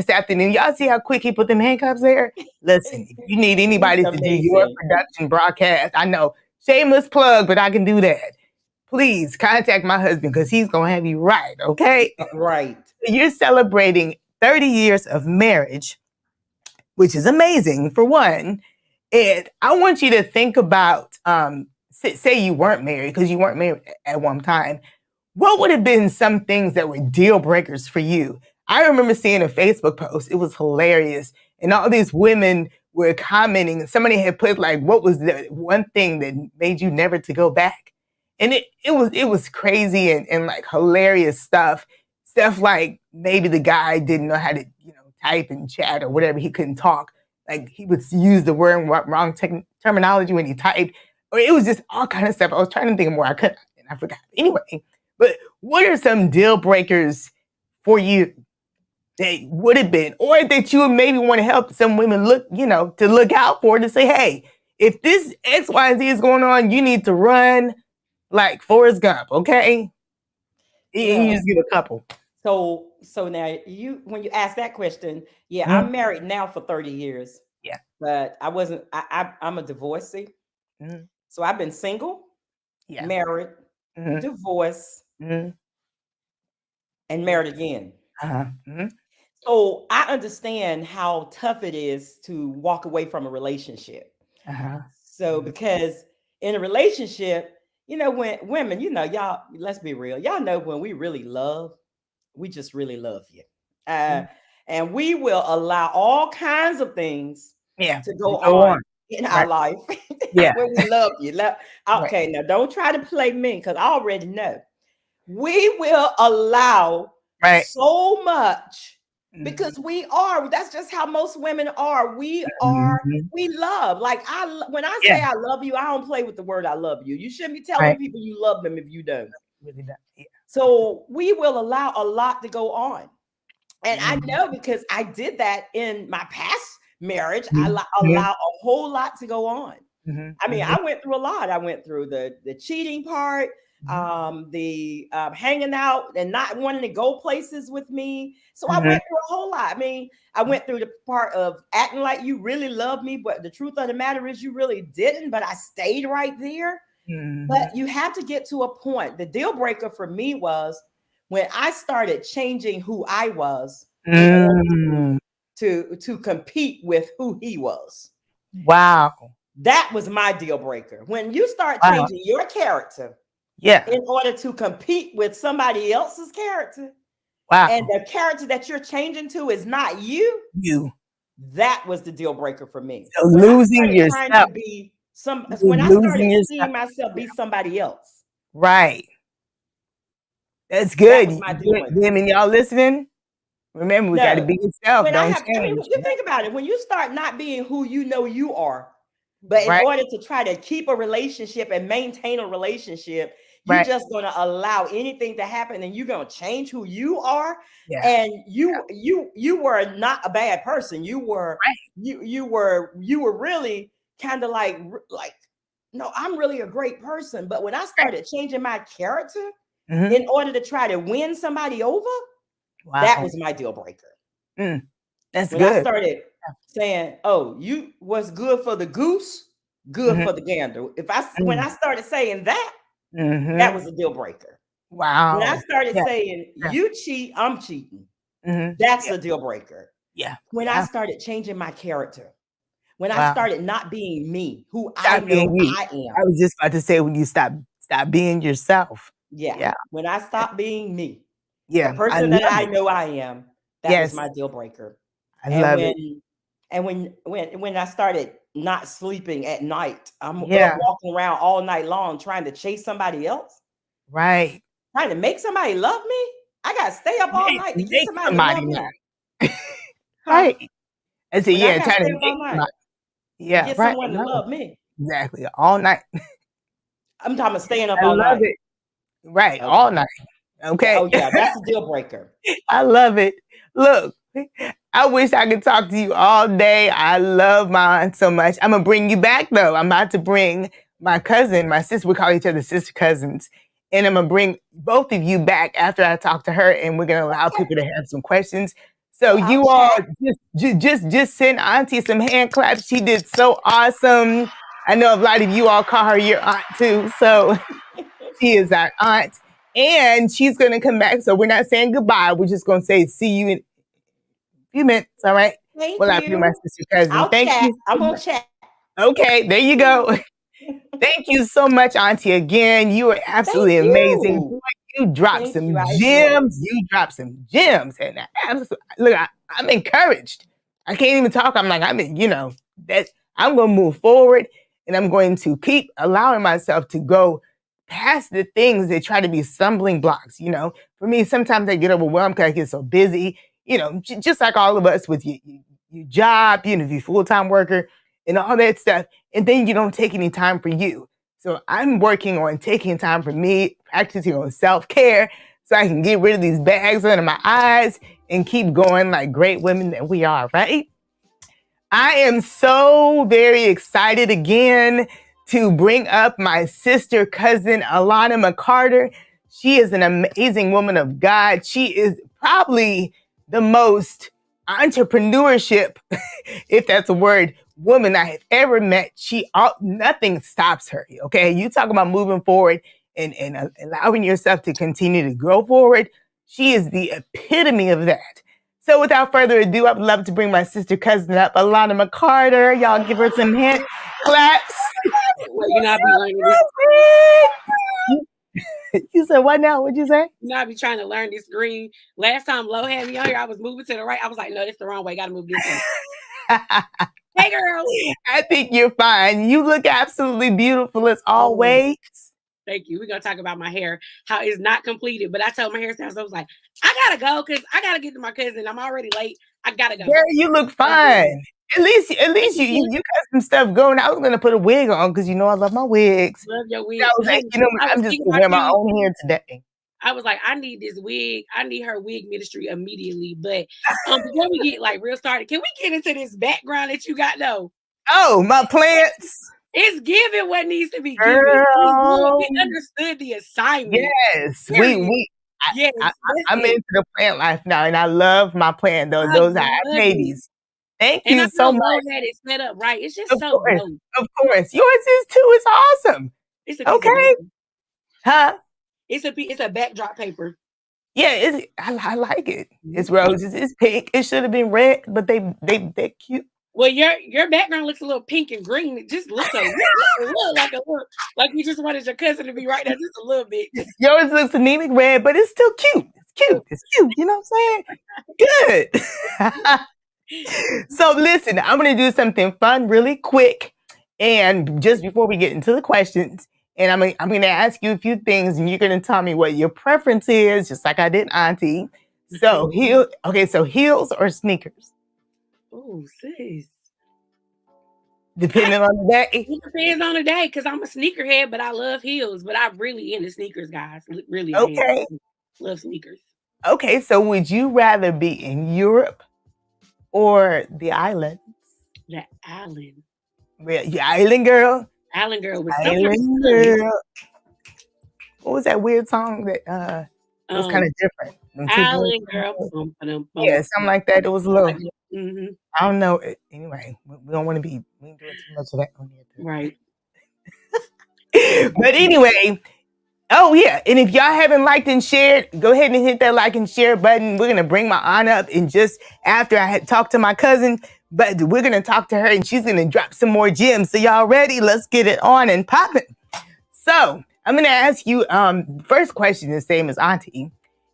afternoon. Y'all see how quick he put them handcuffs there? Listen, if you need anybody to do your Amazing. production broadcast, I know, shameless plug, but I can do that. Please contact my husband because he's going to have you right, okay? Right. You're celebrating 30 years of marriage, which is amazing for one. And I want you to think about, say you weren't married, because you weren't married at one time. What would have been some things that were deal breakers for you? I remember seeing a Facebook post. It was hilarious. And all these women were commenting. Somebody had put like, what was the one thing that made you never to go back? And it was crazy and like hilarious stuff. Stuff like maybe the guy didn't know how to, type and chat or whatever. He couldn't talk. Like he would use the wrong terminology when he typed. Or it was just all kind of stuff. I was trying to think of more. I couldn't, and I forgot. Anyway, but what are some deal breakers for you that would have been, or that you would maybe want to help some women look, to look out for, to say, hey, if this X, Y, and Z is going on, you need to run like Forrest Gump, okay? You just give a couple. So now when you ask that question, yeah, I'm married now for 30 years. Yeah. But I wasn't, I'm a divorcee. So I've been single, married, divorced, and married again. So I understand how tough it is to walk away from a relationship. So because in a relationship, when women, y'all, let's be real, y'all know when we really love, we just really love you. And we will allow all kinds of things to go on in our life when we love you. Okay, now don't try to play me because I already know. We will allow so much because that's just how most women are. We love. Like when I say I love you, I don't play with the word I love you. You shouldn't be telling people you love them if you don't. Really don't. Yeah. So we will allow a lot to go on. And I know because I did that in my past marriage. I allow a whole lot to go on. I mean, I went through a lot. I went through the cheating part, the hanging out and not wanting to go places with me. So I went through a whole lot. I mean, I went through the part of acting like you really love me, but the truth of the matter is you really didn't, but I stayed right there. But you have to get to a point. The deal breaker for me was when I started changing who I was in order to compete with who he was. Wow. That was my deal breaker. When you start changing your character in order to compete with somebody else's character, and the character that you're changing to is not you, that was the deal breaker for me. So losing yourself. Trying to be when I started seeing myself be somebody else. Right. That's good. That was Women, y'all listening? Remember, we got to be yourself. Don't change. I mean, you think about it. When you start not being who you know you are, but in order to try to keep a relationship and maintain a relationship, you're just going to allow anything to happen, and you're going to change who you are. And you were not a bad person. You were you were really kind of like no, I'm really a great person. But when I started changing my character in order to try to win somebody over, that was my deal breaker. That's when good. I started saying, "Oh, you what's good for the goose, good for the gander." When I started saying that, that was a deal breaker. Wow. When I started saying, "You cheat, I'm cheating," that's a deal breaker. When I started changing my character, when I started not being me, who I know I am. I was just about to say, when you stop being yourself. Yeah. Yeah. When I stop being me, the Yeah. I person that love I it. know I am, that was Yes. my deal breaker. I And love it. when I started not sleeping at night, I'm up Yeah. walking around all night long trying to chase somebody else, Right. trying to make somebody love me. I got to stay up all night to get Make somebody to somebody love me. mad. Huh? Right. I said, When I yeah, got to trying to stay up make all night somebody. to Yeah. get Right. someone to No. love me. Exactly. All night. I'm talking about staying up I all love night. it. Right. Okay. All night. Yeah. Okay. Oh yeah, that's a deal breaker. I love it. Look, I wish I could talk to you all day. I love my aunt so much. I'm gonna bring you back though. I'm about to bring my cousin, my sister. We call each other sister cousins, and I'm gonna bring both of you back after I talk to her, and we're gonna allow Okay. people to have some questions. So Well, I'll you all chat. just send Auntie some hand claps. She did so awesome. I know a lot of you all call her your aunt too. So she is our aunt. And she's going to come back. So we're not saying goodbye. We're just going to say see you in a few minutes. All right. Thank Well, I feel my you. sister cousin. I'll Thank chat. you I'm so gonna much. chat. Okay. There you go. Thank you so much, Auntie. Again, you are Thank absolutely amazing. you. Boy, you dropped Thank some you. I enjoyed it. gems. You dropped some gems. And look, I'm encouraged. I can't even talk. I'm like, that I'm going to move forward and I'm going to keep allowing myself to go past the things that try to be stumbling blocks. For me, sometimes I get overwhelmed because I get so busy, just like all of us with your job, if you're a full-time worker and all that stuff. And then you don't take any time for you. So I'm working on taking time for me, practicing on self-care so I can get rid of these bags under my eyes and keep going like great women that we are, right? I am so very excited again to bring up my sister cousin, Alana McCarter. She is an amazing woman of God. She is probably the most entrepreneurship, if that's a word, woman I have ever met. Nothing stops her. Okay. You talk about moving forward and allowing yourself to continue to grow forward. She is the epitome of that. So without further ado, I would love to bring my sister cousin up, Alana McCarter. Y'all give her some hand claps. Well, I be learning this. You said what now? What'd you say? I be trying to learn this green. Last time Lo had me on here, I was moving to the right. I was like, no, that's the wrong way. Got to move this way. Hey, girl. I think you're fine. You look absolutely beautiful as always. Thank you. We're going to talk about my hair, how it's not completed. But I told my hairstylist, I was like, I got to go because I got to get to my cousin. I'm already late. I got to go. Girl, you look fine. At least you got some stuff going. I was going to put a wig on because I love my wigs. Love your wig. I was like, I'm just going to wear my own hair today. I was like, I need this wig. I need her wig ministry immediately. But before we get real started, can we get into this background that you got though? Oh, my plants. It's giving what needs to be Girl. given. We understood the assignment. Yes, I'm into the plant life now, and I love my plant. Those are babies. Thank you so much. And I had it set up right. It's just so dope. Of course, yours is too. It's awesome. It's a piece of paper. Huh? It's a backdrop paper. Yeah, I like it. It's roses. It's pink. It should have been red, but they're cute. Well, your background looks a little pink and green. It just looks like you just wanted your cousin to be right there just a little bit. Yours looks anemic red, but it's still cute. It's cute. It's cute. You know what I'm saying? Good. So listen, I'm going to do something fun really quick. And just before we get into the questions, and I'm going to ask you a few things, and you're going to tell me what your preference is, just like I did Auntie. So heels or sneakers? Oh, sis. Depending on the day. It depends on the day because I'm a sneakerhead, but I love heels. But I'm really into sneakers, guys. Really. Okay. Love sneakers. Okay, so would you rather be in Europe or the islands? The island. The island girl? Island girl was Island girl. What was that weird song that was kind of different? Island girl. Yeah, something like that. It was a little. Mm-hmm. I don't know. Anyway, we don't want to be. We ain't doing too much of that on here. Right. But anyway, oh yeah, and if y'all haven't liked and shared, go ahead and hit that like and share button. We're gonna bring my aunt up in just after I had talked to my cousin, but we're gonna talk to her and she's gonna drop some more gems. So y'all ready? Let's get it on and popping. So I'm going to ask you, first question, the same as Auntie.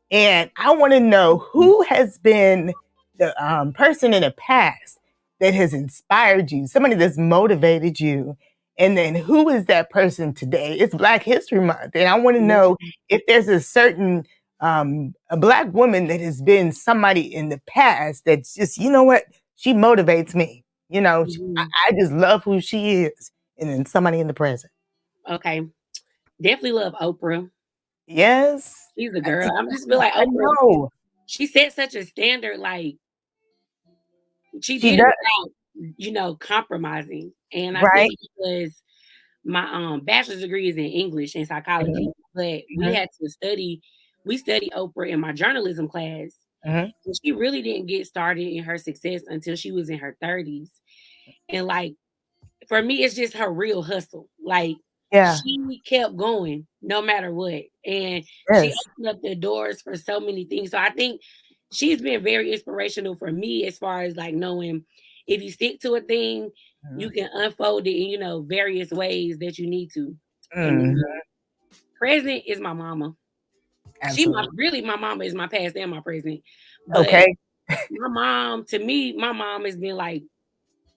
And I want to know who has been the person in the past that has inspired you, somebody that's motivated you. And then who is that person today? It's Black History Month. And I want to know if there's a certain a Black woman that has been somebody in the past that's just, you know what, she motivates me. You know, I just love who she is. And then somebody in the present. Okay. Definitely love Oprah. Yes. She's a girl. I'm just feel like I Oprah. know. She set such a standard, like she She did it does. without, compromising. And I Right. think because my bachelor's degree is in English and psychology, but we had to study. We studied Oprah in my journalism class. And she really didn't get started in her success until she was in her 30s. And like for me, it's just her real hustle. Like she kept going no matter what. And she opened up the doors for so many things. So I think she's been very inspirational for me as far as like knowing if you stick to a thing, you can unfold it in, various ways that you need to. And then present is my mama. Absolutely. My mama is my past and my present. But Okay. my mom, to me, my mom has been like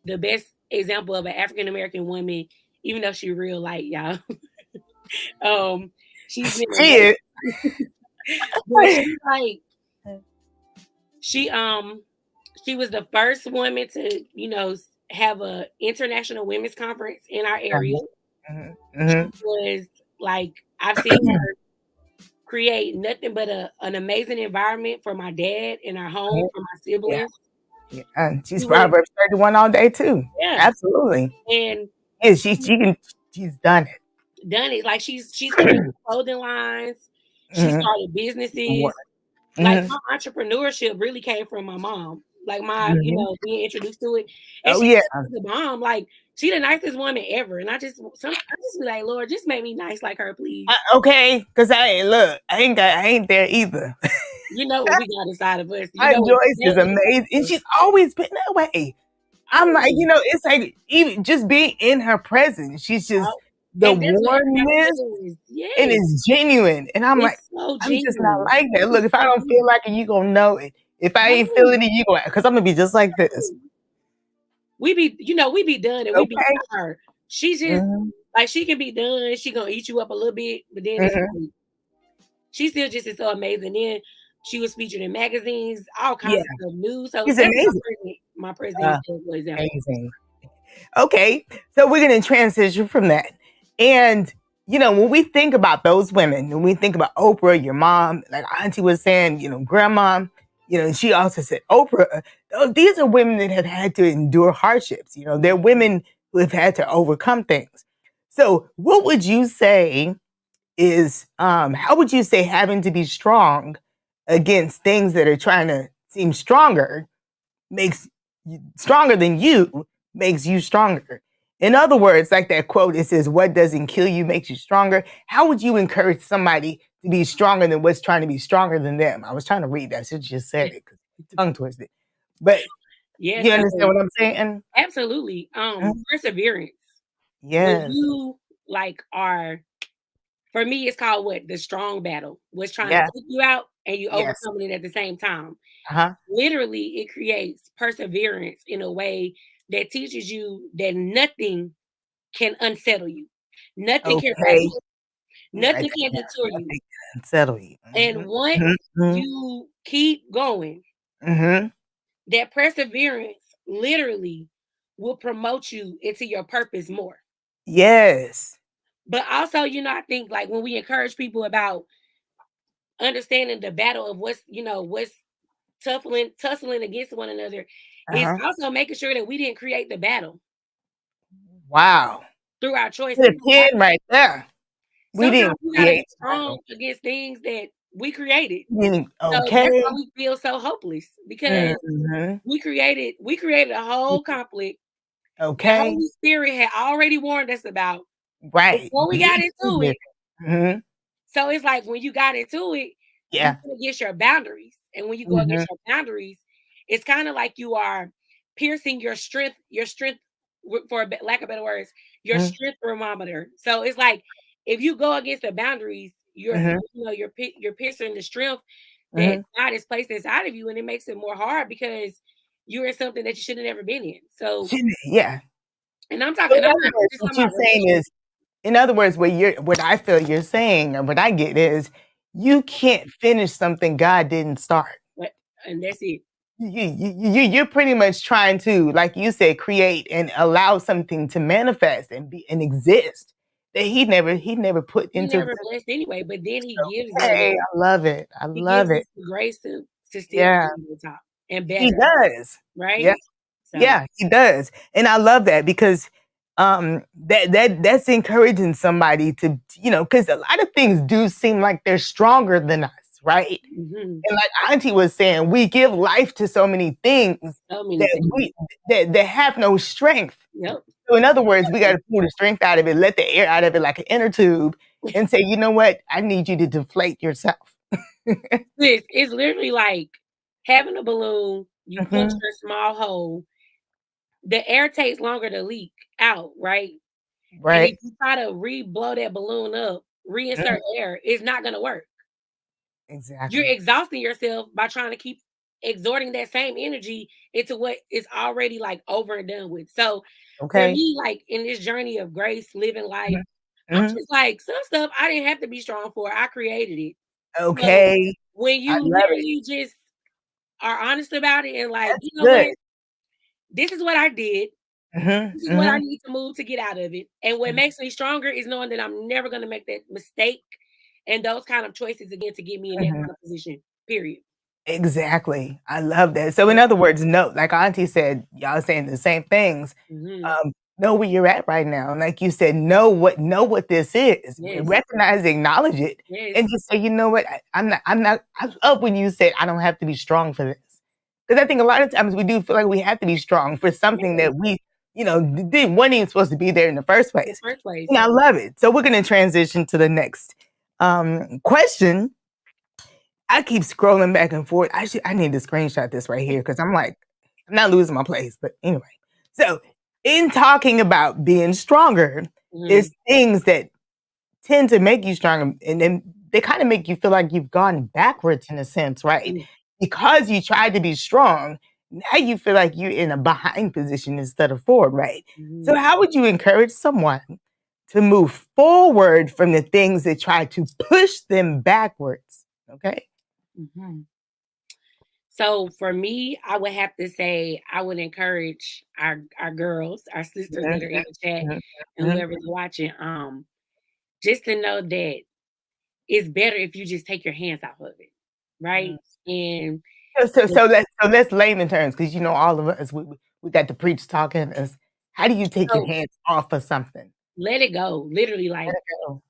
the best example of an African American woman, even though she's real light, y'all. She's been She is. but she's like she was the first woman to, have a international women's conference in our area. She was like, I've seen her create nothing but an amazing environment for my dad in our home, for my siblings. Yeah. She's Proverbs 31 all day too. Yeah. Absolutely. And she's done it. Like she's created clothing lines. She started businesses. Like my entrepreneurship really came from my mom. Like being introduced to it. And she's the mom. Like she the nicest woman ever. And I just be like, Lord, just make me nice like her, please. Okay, because I ain't there either. You know what we got inside of us. Joyce is amazing, and she's always been that way. I'm like, it's like even just being in her presence, she's just the warmness, and it's genuine. And I'm like, I'm just not like that. Look, if I don't feel like it, you gonna know it. If I ain't feeling it, you gonna, because I'm gonna be just like this. We be done and we be tired. She just like she can be done. She gonna eat you up a little bit, but then it's like, she still just is so amazing. Then she was featured in magazines, all kinds of news. So she's amazing. My president is amazing. Okay, so we're gonna transition from that, and when we think about those women, when we think about Oprah, your mom, like Auntie was saying, grandma, she also said Oprah. These are women that have had to endure hardships. They're women who have had to overcome things. So, what would you say is how would you say having to be strong against things that are trying to seem stronger makes you stronger than you, makes you stronger? In other words, like that quote, it says, what doesn't kill you makes you stronger. How would you encourage somebody to be stronger than what's trying to be stronger than them? I was trying to read that. I should just said it because tongue twisted. But you understand what I'm saying? Absolutely. Perseverance. Yes. When you are, for me, it's called what? The strong battle. What's trying to take you out and you overcoming it at the same time. Literally, it creates perseverance in a way that teaches you that nothing can unsettle you. Nothing can nothing can deter you. Unsettle you. And once you keep going, that perseverance literally will promote you into your purpose more. Yes. But also, I think like when we encourage people about understanding the battle of what's tussling against one another, is also making sure that we didn't create the battle. Wow. Through our choices. The right there. We didn't create strong against things that we created. Okay. So that's why we feel so hopeless, because we created a whole conflict. Okay. The Holy Spirit had already warned us about before we got into it. So it's like when you got into it, you go against your boundaries. And when you go against your boundaries, it's kind of like you are piercing your strength, for lack of better words, your strength thermometer. So it's like if you go against the boundaries, you're you're piercing the strength that God has placed inside of you, and it makes it more hard because you're in something that you should have never been in. So yeah. and I'm So talking, in I'm other not words, just what talking you're about saying relationships. is, in other words, what I feel you're saying, or what I get is, you can't finish something God didn't start. And that's it. You're pretty much trying to, like you said, create and allow something to manifest and be and exist that he never put He into never existence. blessed anyway, but then he gives us Hey, I love it. I he love gives us it. the grace to still Yeah, come to the top and he better, does. Yeah, right? So yeah, he does. And I love that because that's encouraging somebody to, because a lot of things do seem like they're stronger than us, right? mhm, And like Auntie was saying, we give life to so many things so many that things. that have no strength. Yep. So in other words, we got to pull the strength out of it, let the air out of it like an inner tube, and say, you know what? I need you to deflate yourself. It's literally like having a balloon, you puncture Mhm. a small hole, the air takes longer to leak out, right? And if Right. you try to re-blow that balloon up, reinsert Mhm. air, it's not gonna work. You're Exactly. exhausting yourself by trying to keep exhorting that same energy into what is already like over and done with. So for Okay. me, like in this journey of grace, living life, Mhm. I'm Mhm. just like some stuff I didn't have to be strong for. I created it. So Okay. when I you love it. literally just are honest about it and like, That's you know what? good. This is what I did. Mhm. This is what I Mhm. need to move to get out of it. And what Mhm. makes me stronger is knowing that I'm never going to make that mistake and those kind of choices again to get me in that Mhm. kind of position. Period. Exactly. I love that. So in Yep. other words, no, like Auntie said, y'all saying the same things. Mhm. Know where you're at right now. And like you said, know what this is. Yes. Recognize, acknowledge it, Yes. and just say, you know what, I'm not I love when you said I don't have to be strong for this. Because I think a lot of times we do feel like we have to be strong for something Yes. that we, didn't wasn't even supposed to be there in the first In the place. first place. And I love it. So we're gonna transition to the next question. I keep scrolling back and forth. I need to screenshot this right here because I'm like, I'm not losing my place. But anyway, so in talking about being stronger, there's Mhm. things that tend to make you stronger, and then they kind of make you feel like you've gone backwards in a sense, right? Mhm. Because you tried to be strong, now you feel like you're in a behind position instead of forward, right? So, Mhm. how would you encourage someone to move forward from the things that try to push them backwards? Okay. Mhm. So for me, I would have to say I would encourage our girls, our sisters Mhm, that are in the chat, mhm, and mhm, whoever's watching, just to know that it's better if you just take your hands off of it, mhm. right? And So so so let's layman terms, because all of us, we got the preach talking us. How do you take your so hands off of something? let it go. Literally, Let like it go.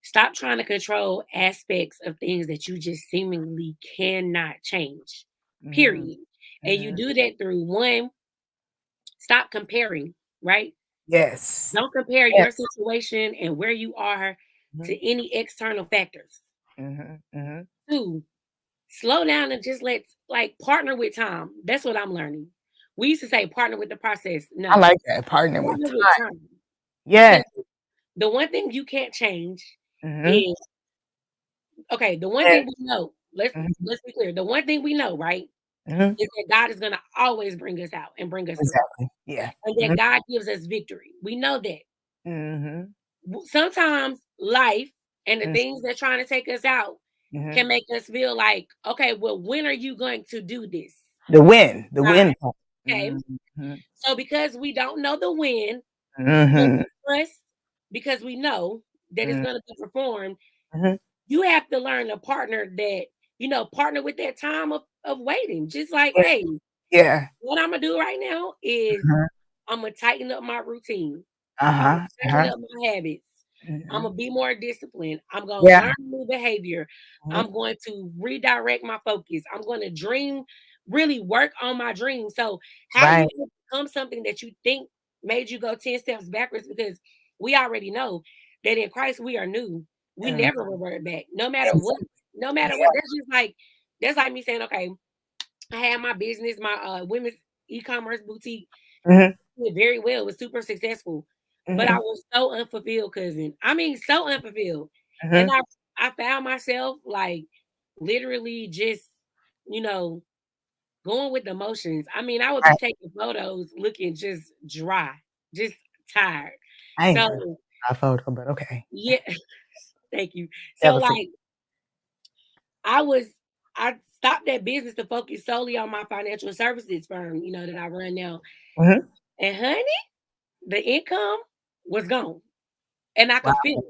stop trying to control aspects of things that you just seemingly cannot change. Mhm, Period. And you mhm. do that through one, stop comparing, right? Yes. Don't compare Yes. your situation and where you are Mhm, to any external factors. mhm, mhm. Two, slow down and just like partner with time. That's what I'm learning. We used to say partner with the process. I No, like that, partnering with partner with time. time. Because Yes. the one thing you can't change Mhm. is okay, the one Yes. thing we know, let's Mhm, let's be clear. The one thing we know, right, mhm. is that God is gonna always bring us out and bring us through. Exactly. Yeah. And that Mhm, God gives us victory. We know that. mhm, Sometimes life and the mhm, things that trying to take us out mhm. can make us feel like, okay, well, when are you going to do this? The win God, part. okay. Mhm, So because we don't know the when, but mhm, we trust because we know that it's mhm, going to be performed, mhm. you have to learn a partner that, partner with that time of waiting. Just like, Yeah. hey, Yeah. what I'm gonna do right now is Mhm. I'm gonna tighten up my routine. I'm gonna Uh-huh, tighten uh-huh. up my habits. I'm Mhm. gonna be more disciplined. I'm gonna Yeah. learn new behavior. Mhm, I'm going to redirect my focus. I'm going to dream, really work on my dreams. So, how right. you can become something that you think made you go 10 steps backwards because we already know that in Christ we are new. We Mhm. never revert back, no matter what. Exactly. No matter what. Yeah. That's like me saying, okay, I had my business, my women's e-commerce boutique Mhm, did very well. It was super successful. but I was so unfulfilled, cousin. I mean, so unfulfilled. And I found myself like literally just, you know, going with the emotions. I mean, I would be taking photos looking just dry, just tired. I ain't So a photo, but okay. yeah, thank you. So like I stopped that business to focus solely on my financial services firm, you know, that I run now. And honey, the income was gone. And I could feel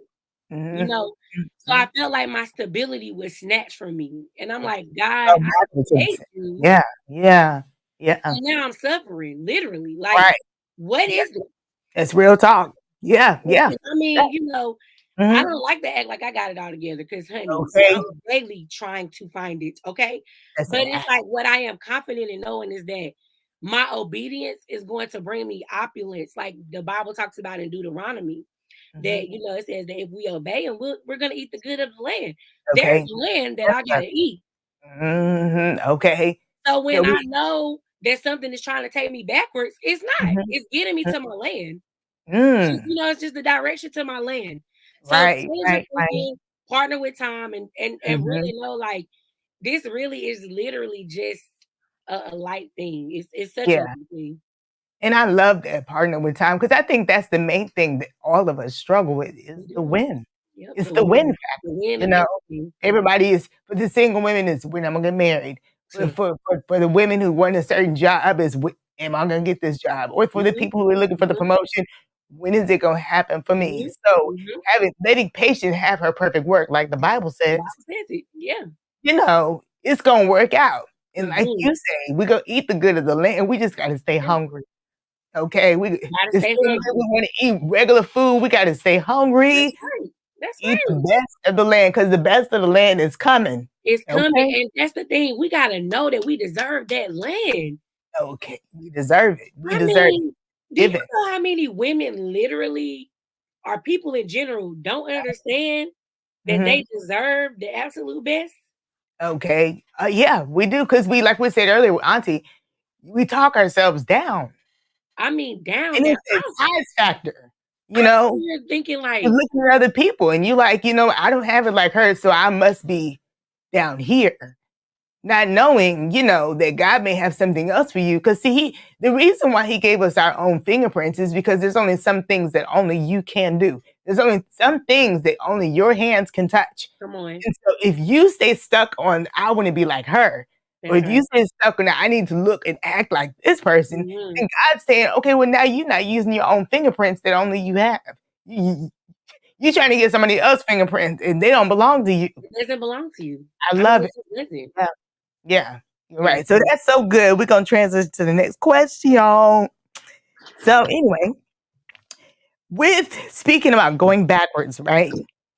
it, you know. So I felt like my stability was snatched from me. And I'm like, God, I hate you. Yeah, yeah, yeah. And now I'm suffering, literally. Like, what is it? It's real talk. Yeah, yeah. I mean, you know, I don't like to act like I got it all together because, honey, I'm daily trying to find it, okay? But it's like what I am confident in knowing is that my obedience is going to bring me opulence, like the Bible talks about in Deuteronomy. That, you know, it says that if we obey him, we're going to eat the good of the land. There's land that I got to eat. Okay. So when I know that something is trying to take me backwards, it's not. It's getting me to my land. You know, it's just the direction to my land. So partner with time and really know like this really is literally just a light thing. It's such a light thing. And I love that, partner with time, because I think that's the main thing that all of us struggle with is the win. Yep, it's the win factor. You know, everybody is, for the single women is when I'm gonna get married. For the women who want a certain job is, am I gonna get this job? Or for the people who are looking for the promotion, when is it gonna happen for me? So letting patience have her perfect work, like the Bible says. Yeah. You know, it's gonna work out. And like you say, we're gonna eat the good of the land. We just gotta stay hungry. Okay, we want to eat regular food. We got to stay hungry. That's eat the best of the land, because the best of the land is coming. It's coming, and that's the thing. We got to know that we deserve that land. Okay, we deserve it. We deserve it. Do you know how many women literally, or people in general, don't understand that they deserve the absolute best? Okay, yeah, we do, because like we said earlier with Auntie, we talk ourselves down. I mean, down. And it's a size factor, you know? You're thinking like, you're looking at other people and you like, you know, I don't have it like her, so I must be down here. Not knowing, you know, that God may have something else for you. Because see, the reason why he gave us our own fingerprints is because there's only some things that only you can do. There's only some things that only your hands can touch. Come on. And so if you stay stuck on, I want to be like her, or if you stay stuck on, I need to look and act like this person, then God's saying, okay, well, now you're not using your own fingerprints that only you have. You're trying to get somebody else's fingerprints, and they don't belong to you. It doesn't belong to you. I love it. Yeah, you're right. So that's so good. We're going to transition to the next question. So anyway, speaking about going backwards, right?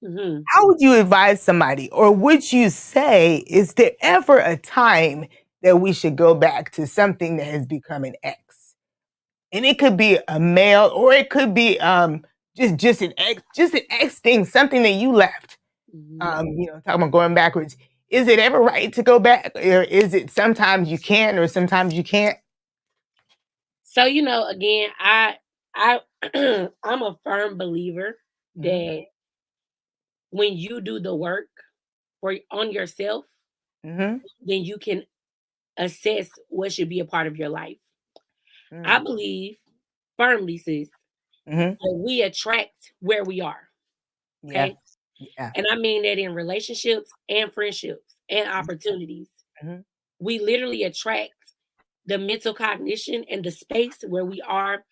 How would you advise somebody, or would you say, is there ever a time that we should go back to something that has become an X? And it could be a male, or it could be just an X thing, something that you left. You know, talking about going backwards. Is it ever right to go back, or is it sometimes you can, or sometimes you can't? So, you know, again, I'm a firm believer that when you do the work on yourself, then you can assess what should be a part of your life. I believe firmly, sis, that we attract where we are. Okay. Yeah. And I mean that in relationships and friendships and opportunities. We literally attract the mental cognition and the space where we are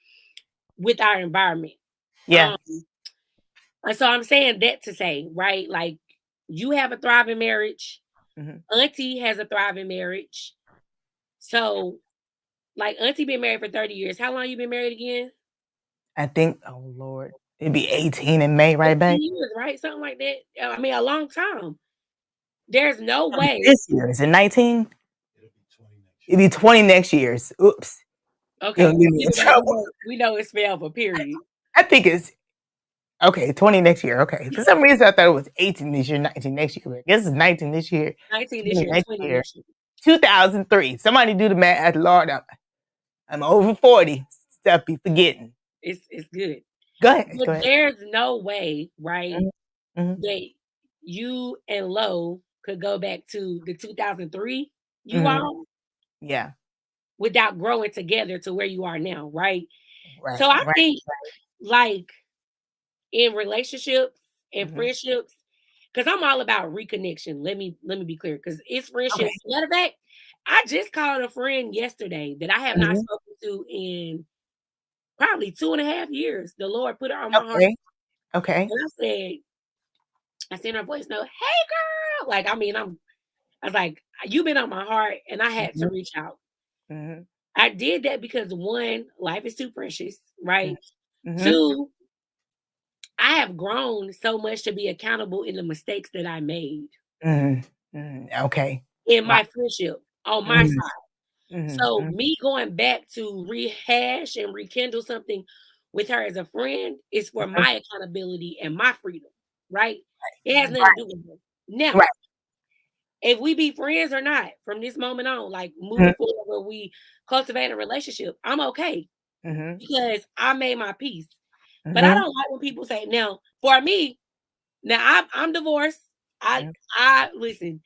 with our environment. Yeah. And so I'm saying that to say, right, like you have a thriving marriage. Auntie has a thriving marriage. So like Auntie been married for 30 years. How long you been married again? I think, oh Lord, it'd be 18 in May, right, babe? Years, right? Something like that. I mean, a long time. There's no way. This year, is it 19? It'd be 20 next year. Oops. Okay. We know it's forever, period. I think it's, okay, 20 next year. Okay. For some reason, I thought it was 18 this year, 19 next year. But I guess it's 19 this year. 19 this year, 20 next year. 2003. Somebody do the math. Lord, I'm over 40. Stuff be forgetting. It's good. Go ahead. But Go ahead. there's no way, right, Mhm. that you and Lo could go back to the 2003 you Mhm. all Yeah. without growing together to where you are now, right? Right. So I Right. think, like, in relationships and Mhm. friendships, because I'm all about reconnection. Let me be clear, because it's Okay. friendships. Matter of fact, I just called a friend yesterday that I have not Mhm. spoken to in probably 2.5 years. The Lord put her on my heart. Okay. Okay. And I sent her a voice note, hey girl. Like, I mean, I was like, you've been on my heart, and I had to Mhm. reach out. Mhm. I did that because, one, life is too precious, right? Mhm. Two, I have grown so much to be accountable in the mistakes that I made Mhm. Mhm. Okay. in Wow. my friendship on my Mhm. side. Mhm. So Mhm. me going back to rehash and rekindle something with her as a friend is for Mhm. my accountability and my freedom, right? It has nothing to Right. do with her. Now, Right. if we be friends or not from this moment on, like Mhm. moving forward where we cultivate a relationship, I'm okay Mhm. because I made my peace. But I Mhm. don't like when people say, now, for me, now I'm divorced. Mhm. I listen,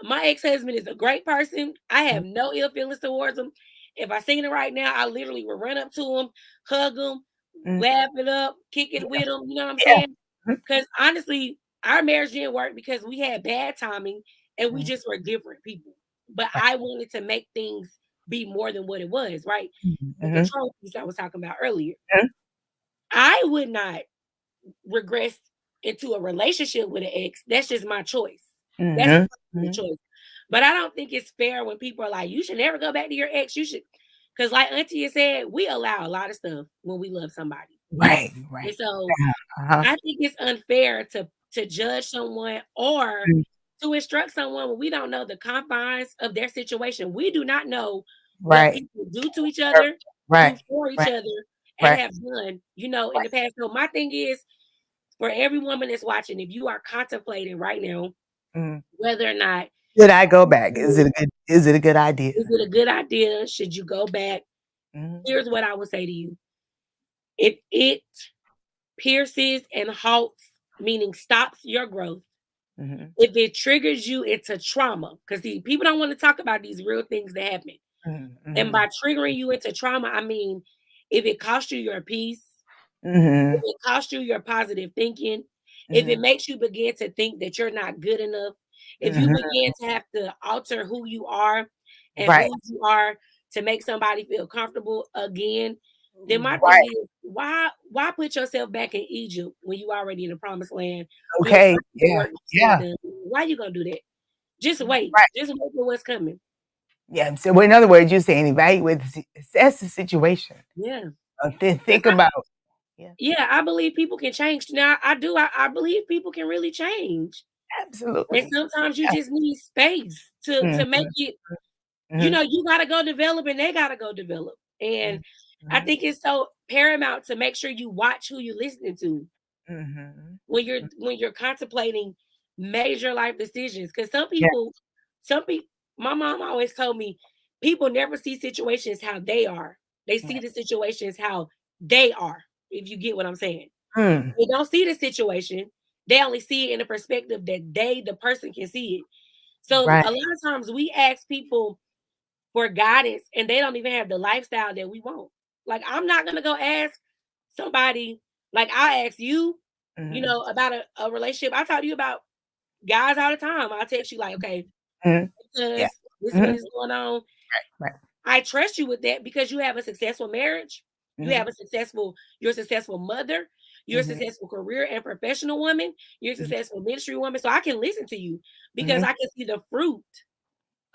my ex-husband is a great person. I Mhm. have no ill feelings towards him. If I seen him right now, I literally would run up to him, hug him, Mhm. laugh it up, kick it Yeah. with him. You know what I'm Yeah. saying? Mhm. Because honestly, our marriage didn't work because we had bad timing and we Mhm. just were different people. But Right. I wanted to make things be more than what it was, right? Mhm. The Mhm. control piece I was talking about earlier. Mhm. I would not regress into a relationship with an ex. That's just my choice. That's Mhm. my Mhm. choice. But I don't think it's fair when people are like, you should never go back to your ex. You should, because like Auntie has said, we allow a lot of stuff when we love somebody. Right. And Right. so Uh-huh. I think it's unfair to judge someone or Mhm. to instruct someone when we don't know the confines of their situation. We do not know what Right. people do to each other, do Right. for each Right. other, and Right. have done, in Right. the past. So my thing is, for every woman that's watching, if you are contemplating right now Mhm. whether or not Should I go back? Is it a good idea? is it a good idea, should you go back? Mhm. Here's what I would say to you. If it pierces and halts, meaning stops your growth, Mhm. if it triggers you into trauma, because people don't want to talk about these real things that happen. Mhm. And Mhm. by triggering you into trauma, I mean if it costs you your peace, if Mhm. it costs you your positive thinking, if it Mhm. makes you begin to think that you're not good enough, if you Mhm. begin to have to alter who you are and Right. who you are to make somebody feel comfortable again, then my thing Right. is why put yourself back in Egypt when you already in the promised land through the Okay. purposeful Yeah. work that's being Yeah. done? Why you gonna do that? Just wait. Right. Just wait for what's coming. Yeah. So, well, in other words, you're saying evaluate, assess the situation. Yeah. Then 'Cause think about. Yeah. yeah, I believe people can change. Now I do. I believe people can really change. And Absolutely. sometimes you Yeah. just need space to make Mhm. it, Mhm. you gotta go develop and they gotta go develop. And I Mhm. think it's so paramount to make sure you watch who you're listening to Mhm. when you're contemplating major life decisions. Because Yeah. some people, my mom always told me, people never see situations how they are. They see Right. the situations how they are, if you get what I'm saying. Mm. They don't see the situation. They only see it in the perspective that the person can see it. So Right. a lot of times we ask people for guidance and they don't even have the lifestyle that we want. Like, I'm not gonna go ask somebody, like I ask you, Mhm. about a relationship. I talk to you about guys all the time. I'll text you like, okay, Mhm. Yeah. because this is what Mhm. is going on. Right. I trust you with that because you have a successful marriage. Mhm. You're a successful mother. You're a Mhm. successful career and professional woman. You're a Mhm. successful ministry woman. So I can listen to you because Mhm. I can see the fruit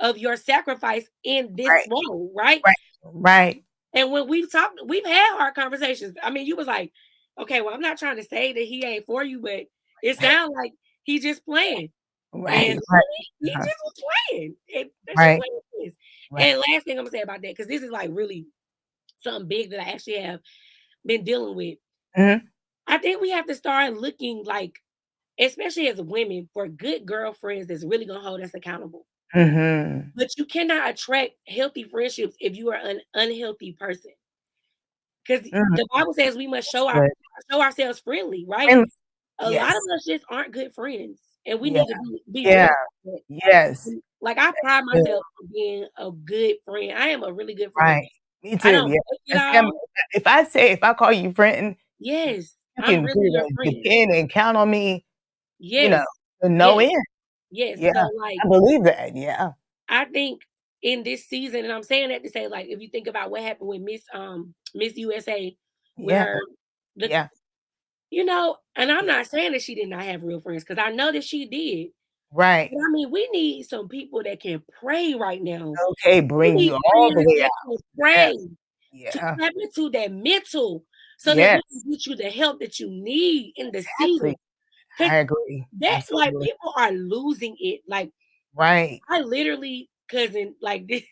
of your sacrifice in this Right. role, right? Right. Right. And when we've talked, we've had hard conversations. I mean, you was like, okay, well, I'm not trying to say that he ain't for you, but it sounds like he just playing. Right. And Right. he Uh-huh. just was playing. And that's just Right. what it is. Right. And last thing I'm gonna say about that, because this is like really something big that I actually have been dealing with. Mhm. I think we have to start looking like, especially as women, for good girlfriends that's really gonna hold us accountable. Mhm. But you cannot attract healthy friendships if you are an unhealthy person. Because Mhm. the Bible says we must show our Good. show ourselves friendly, right? And A lot of yes. us just aren't good friends, and we Yeah. need to be Yeah. real with it. Yes. Like, I pride Good. myself on being a good friend. I am a really good friend. Right. Me I too. don't Yeah. fake it I say all. if I call you friend, Yes, you I'm can really pretty your much friend. depend and count on me, you know, Yes, to no yes, end. yes. Yeah. So, like, I believe that. Yeah. I think in this season, and I'm saying that to say, like, if you think about what happened with Miss USA with Yeah. her, the Yeah. and I'm Yeah. not saying that she did not have real friends because I know that she did. Right. But I mean, we need some people that can pray right now. Okay. We Bring you need all the friends way that out. can Yeah. pray to Yeah. tap into that mental so that we can Yes. get you the help that you need in the season. Exactly. Because I agree. that, like, Absolutely. people are losing it. Like, Right. I literally, cousin, like, this,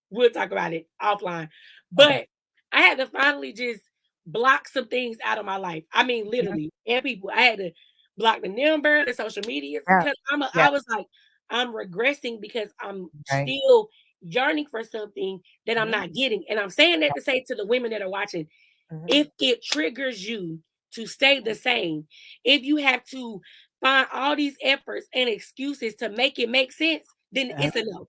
we'll talk about it offline. Okay. But I had to finally just block some things out of my life. I mean, Mhm. literally, and people. I had to block the number, the social medias, Yeah. because Yeah. I was like, I'm regressing because I'm Right. still yearning for something that I'm Mhm. not getting. And I'm saying that to say to the women that are watching, Mhm. if it triggers you to stay the same, if you have to find all these efforts and excuses to make it make sense, then Uh-huh. it's a no.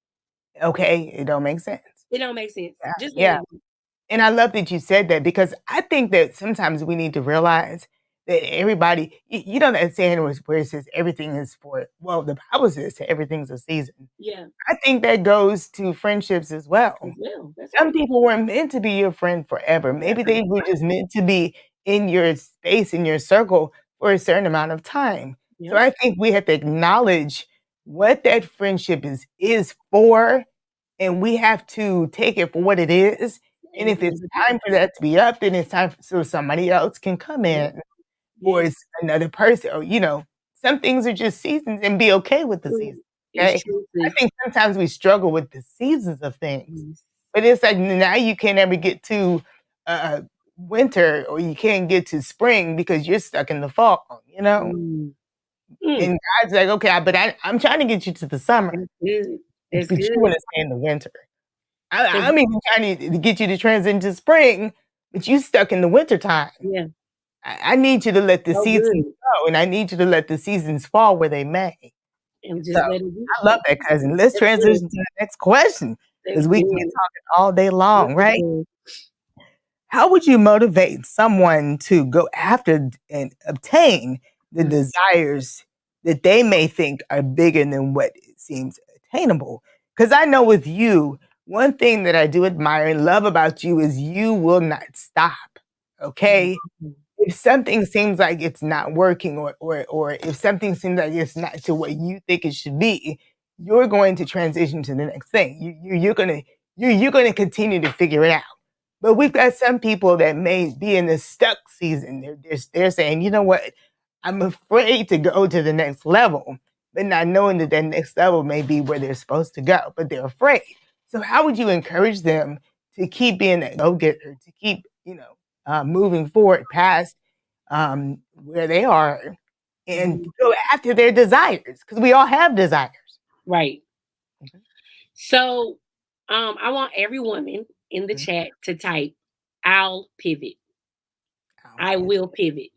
Okay. It don't make sense. It don't make sense. Yeah. Just let Yeah. it go. And I love that you said that because I think that sometimes we need to realize that everybody, you know, that saying was where it says everything is for, well, the Bible says everything's a season. Yeah, I think that goes to friendships as well. as well. That's Some right. people weren't meant to be your friend forever. Maybe Forever. they were just meant to be in your space, in your circle for a certain amount of time. So Yep. I think we have to acknowledge what that friendship is for, and we have to take it for what it is. And And if leave it's it time there. for that to be up, then it's time so somebody else can come Yep. in, or Yes. it's another person, or some things are just seasons and be okay with the True. season. It's Okay. true, I sis. think sometimes we struggle with the seasons of things. Yes. But it's like now you can't ever get to winter or you can't get to spring because you're stuck in the fall, you know? Mm. Mm. And God's like, okay, I'm trying to get you to the summer, That's good. That's but you good. want to stay in the winter. 'Cause I'm even trying to get you to transition to spring, but you stuck in the winter time. yeah, I need you to let the so seasons good. go, and I need you to let the seasons fall where they may. And So just let it be. I love that, cousin. Let's That's good. transition to the next question That's because we can be good. talking all day Yes, long, we right? can. How would you motivate someone to go after and obtain the Mm. desires that they may think are bigger than what it seems attainable? Because I know with you, one thing that I do admire and love about you is you will not stop. Okay? Mhm. If something seems like it's not working or if something seems like it's not to what you think it should be, you're going to transition to the next thing. You're gonna continue to figure it out. But we've got some people that may be in the stuck season. They're saying, you know what? I'm afraid to go to the next level, but not knowing that that next level may be where they're supposed to go, but they're afraid. So how would you encourage them to keep being a go-getter, to keep, moving forward past where they are and Mhm. go after their desires? Because we all have desires. Right. Mhm. So, I want every woman in the Mhm. chat to type, "I'll pivot." I Okay. will pivot.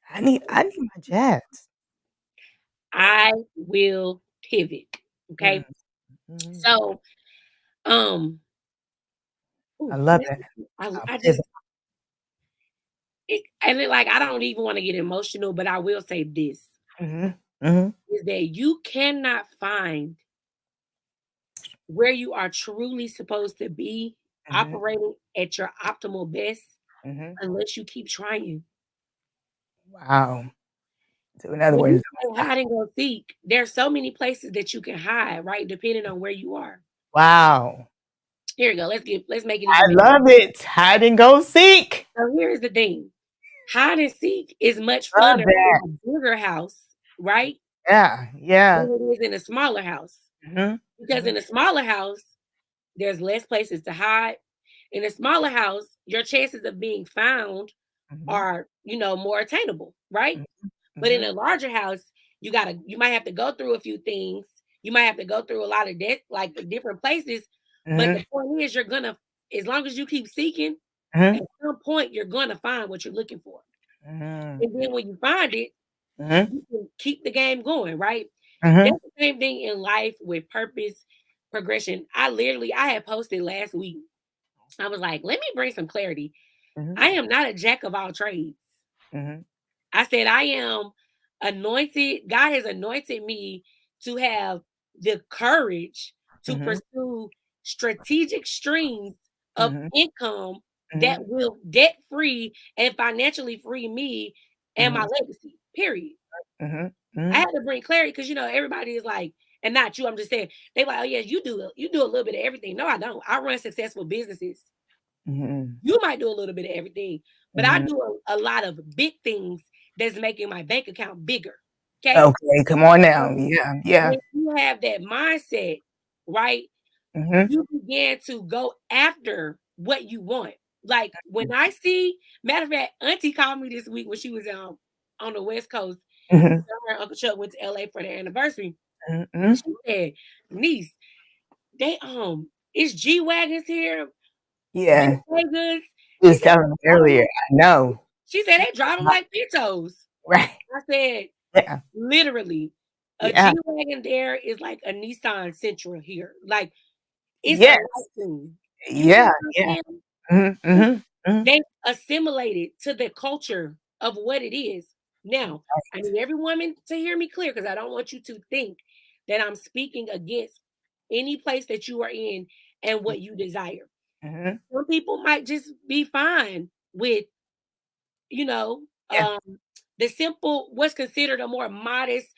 I need my jazz. I will pivot. Mhm. Okay. Mhm. So, um, I ooh, love that. I'll I just, pivot. like, I don't even want to get emotional, but I will say this Mhm. Mhm. is that you cannot find where you are truly supposed to be Mhm. operating at your optimal best Mhm. unless you keep trying. Wow. So in other When words, you say hide and go seek, there's so many places that you can hide, right? Depending on where you are. wow. Here you go. Let's make it I even better. love it. Hide and go seek. So here's the thing. Hide and seek is much Love funner that. in a bigger house, right? Yeah. Yeah. Than it is in a smaller house. Mhm. Because Mhm. in a smaller house, there's less places to hide. In a smaller house, your chances of being found Mhm. are, more attainable, right? Mhm. But in Mhm. a larger house, you might have to go through a few things. You might have to go through a lot of like different places. But Mhm. the point is, as long as you keep seeking, Mhm. at some point you're gonna find what you're looking for. Mm-hmm. And then when you find it, Mm-hmm. you can keep the game going, right? Mm-hmm. That's the same thing in life with purpose, progression. I had posted last week. I was like, let me bring some clarity. Mm-hmm. I am not a jack of all trades. Mm-hmm. I said, I am anointed. God has anointed me to have the courage to Mm-hmm. pursue strategic streams of Mm-hmm. income that Mm-hmm. will debt free and financially free me and my Mm-hmm. legacy. Period. Mm-hmm. I Mm-hmm. had to bring clarity because everybody is like, and not you. I'm just saying they like, oh yeah, you do a little bit of everything. No, I don't. I run successful businesses. Mm-hmm. You might do a little bit of everything, but I Mm-hmm. do a lot of big things that's making my bank account bigger. Okay. Okay, come on now. So Yeah, yeah. when you have that mindset, right, Mm-hmm. you begin to go after what you want. Like when I see, matter of fact, Auntie called me this week when she was on the West Coast. Mm-hmm. Her and Uncle Chuck went to LA for their anniversary. Mm-hmm. She said, niece, they it's G Wagons here, big Yeah. Vegas. You She was said, telling me earlier. I know. she said they drive them like Pintos. Right. I said, Yeah. literally, a Yeah. G Wagon there is like a Nissan Sentra here. Like it's a Yes. light tune. You get Yeah. what Yeah. I'm saying? Mm-hmm. Mm-hmm. Mm-hmm. They assimilated to the culture of what it is. Now, I need every woman to hear me clear because I don't want you to think that I'm speaking against any place that you are in and what you desire. Mm-hmm. Some people might just be fine with, you know, Yeah. the simple, what's considered a more modest,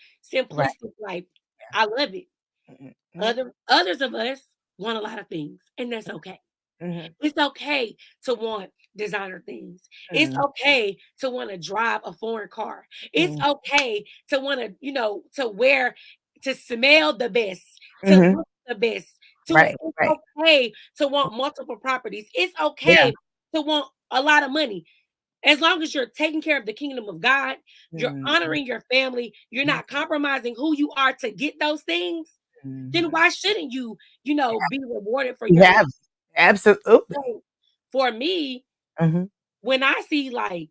Right. simplistic life. I love it. Mm-hmm. Others of us want a lot of things, and that's okay. Mm-hmm. It's okay to want designer things. It's Mm-hmm. okay to want to drive a foreign car. It's Mm-hmm. okay to want to, to wear, to smell the best, to Mm-hmm. look the best. Right. It's Right. okay to want multiple properties. It's Yeah. okay to want a lot of money. As long as you're taking care of the kingdom of God, you're Mm-hmm. honoring your family, you're not compromising who you are to get those things, then Mm-hmm. why shouldn't you, be rewarded for You your have absolutely. so for me, Mm-hmm. when I see like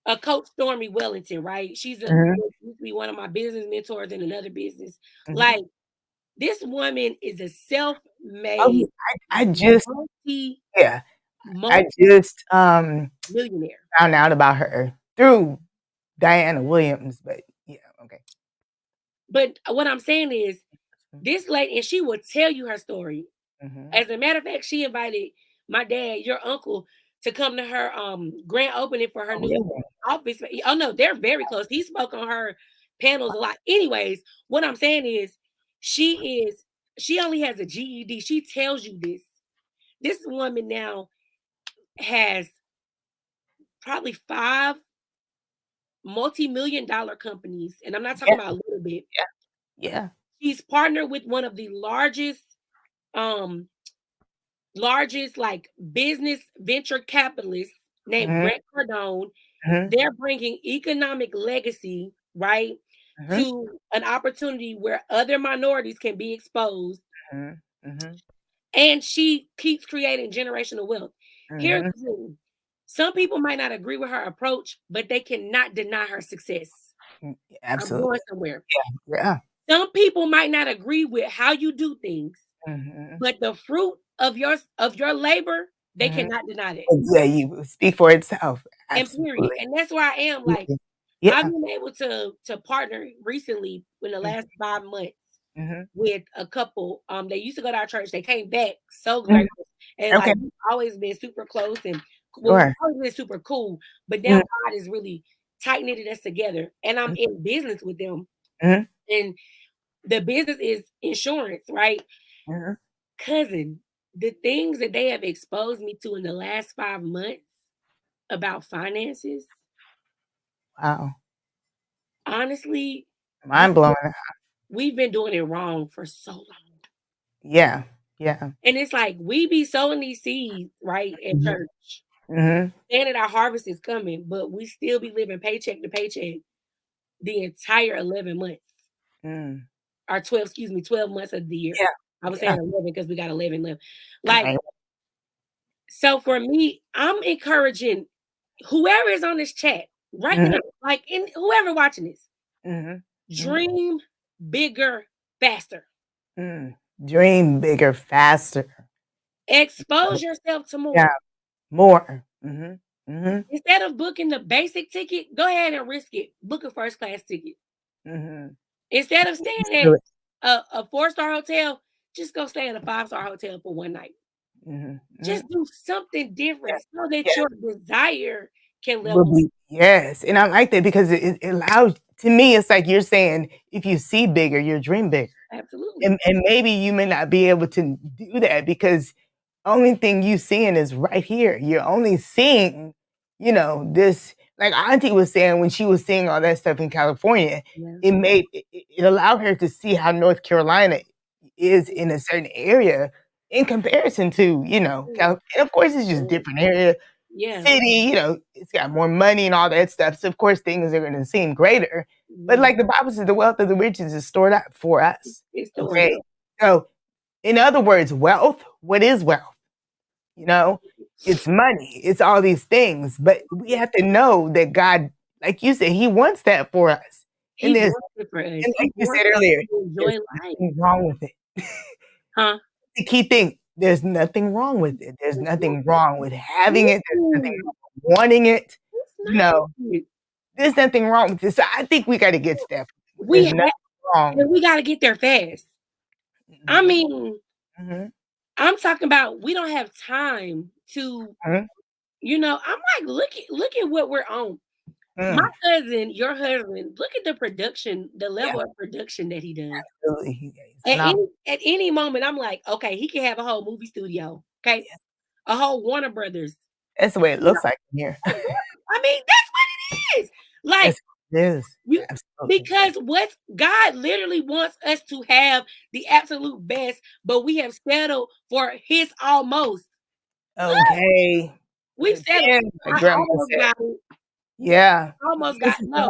a Coach Stormy Wellington, right? She's Mm-hmm. used to be one of my business mentors in another business. Mm-hmm. Like this woman is a Oh, yeah. self-made I just multi yeah. I multi just millionaire. found out about her through Diana Williams, but yeah, okay. But what I'm saying is this lady, and she will tell you her story. Mm-hmm. As a matter of fact, she invited my dad, your uncle, to come to her grand opening for her Oh, new yeah. office. Oh no, they're very close. He spoke on her panels a lot. Anyways, what I'm saying is she only has a GED. She tells you this. This woman now has probably 5 multi-million dollar companies, and I'm not talking Yeah. about a little bit. Yeah. She's partnered with one of the um largest like business venture capitalists named Mhm, Grant Cardone. mhm, They're bringing economic legacy, right, mhm, to an opportunity where other minorities can be exposed. mhm, mhm, And she keeps creating generational wealth. Here's mhm. the thing. Some people might not agree with her approach, but they cannot deny her success. I'm Absolutely. going somewhere. Yeah. Some people might not agree with how you do things, Mhm, but the fruit of your labor, they mhm. cannot deny that. Yeah, you speak for itself. And period. Absolutely. And that's where I am. Like I've Yeah. been able to partner recently in the Mhm, last 5 months mhm, with a couple. They used to go to our church. They came back so mhm. grateful. And Okay, like we've always been super close and well, we've sure. always been super cool. But now Mhm, God is really tight knitted us together. And I'm mhm, in business with them. mhm, And the business is insurance, right? mhm. Cousin, the things that they have exposed me to in the last 5 months about finances, Wow. honestly, Mind blowing. we've been doing it wrong for so long. Yeah. Yeah. And it's like we be sowing these seeds, right, at Mhm, church, mhm, saying that our harvest is coming, but we still be living paycheck to paycheck the entire 11 months, mm. or 12, excuse me, 12 months of the year. Yeah. I was Yeah. saying 11 because we got 11 left. Like, Right. so for me, I'm encouraging whoever is on this chat right now, like whoever watching this, dream bigger, faster. Dream bigger, faster. Expose yourself to more. Yeah, more. Instead of booking the basic ticket, go ahead and risk it. Book a first class ticket. Instead of staying at a 4-star hotel, just go stay at a 5-star hotel for one night. Just do something different so that your desire can level. Yes, and I like that because it allows, to me, it's like you're saying, if you see bigger, you dream bigger. Absolutely. And maybe you may not be able to do that because only thing you seeing is right here. You're only seeing, this, like Auntie was saying when she was seeing all that stuff in California, it allowed her to see how North Carolina is in a certain area in comparison to, California. Of course, it's just different area. City, it's got more money and all that stuff. So of course things are going to seem greater. But like the Bible says, the wealth of the riches is stored up for us. Okay. So in other words, wealth, what is wealth? It's money. It's all these things. But we have to know that God, like you said, He wants that for us. And there's, and like you said earlier, there's nothing wrong with it. The key thing, there's nothing wrong with it. There's nothing wrong with having it. There's nothing wrong with wanting it. There's nothing wrong with this. So I think we got to get to that. We got to get there fast. I mean, I'm talking about we don't have time to, I'm like, look at what we're on. My cousin, your husband, look at the production, the level of production that he does. Absolutely. At any moment, I'm like, okay, he can have a whole movie studio. Okay. A whole Warner Brothers. That's the way it looks like here. I mean, that's what it is. Like, yes, because what God literally wants us to have the absolute best, but we have settled for His almost. Okay. We settled. Almost got it. Yeah. Almost got no.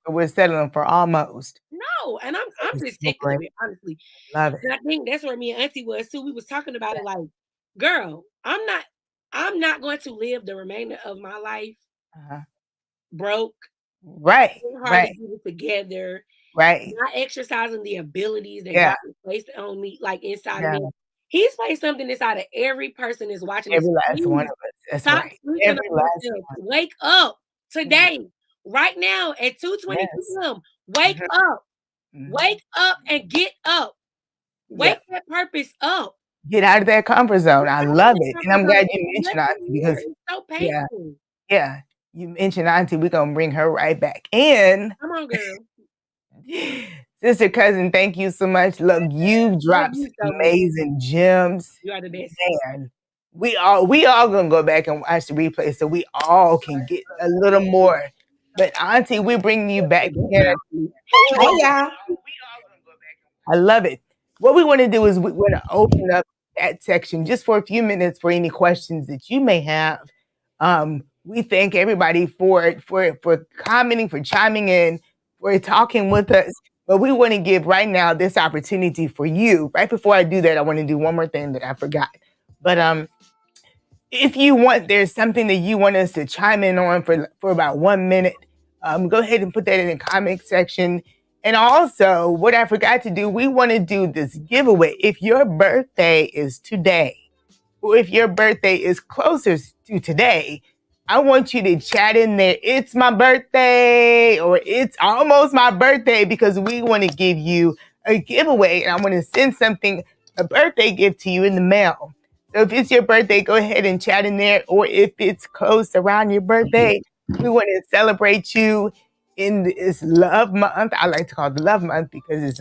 We're settling for almost. No, and I'm just sick of it, honestly. Love it. And I think that's where me and Auntie was too. We was talking about it like, girl, I'm not going to live the remainder of my life broke. Right. Hard to get it together. Right. Not exercising the abilities that God has placed on me, like inside of me. He's placed something inside of every person that's watching. Every last one of us. That's right. Every last one. Wake up today, right now at 2:20 p.m. Wake up. Wake up and get up. Wake that purpose up. Get out of that comfort zone. I love it. And I'm glad you mentioned Auntie because it's so painful. Yeah. You mentioned Auntie, we're going to bring her right back in. Come on, girl. Sister Cousin, thank you so much. Look, you dropped some amazing gems. You are the best. Man, we all going to go back and watch the replay so we all can get a little more. But Auntie, we're bringing you back in. Hey, y'all. I love it. What we want to do is we want to open up that section just for a few minutes for any questions that you may have. We thank everybody for commenting, for chiming in, for talking with us. But we want to give right now this opportunity for you. Right before I do that, I want to do one more thing that I forgot. But if you want, there's something that you want us to chime in on for about 1 minute, go ahead and put that in the comment section. And also, what I forgot to do, we want to do this giveaway. If your birthday is today, or if your birthday is closer to today, I want you to chat in there. It's my birthday, or it's almost my birthday, because we want to give you a giveaway. And I want to send a birthday gift to you in the mail. So if it's your birthday, go ahead and chat in there. Or if it's close around your birthday, we want to celebrate you in this love month. I like to call it the love month because it's,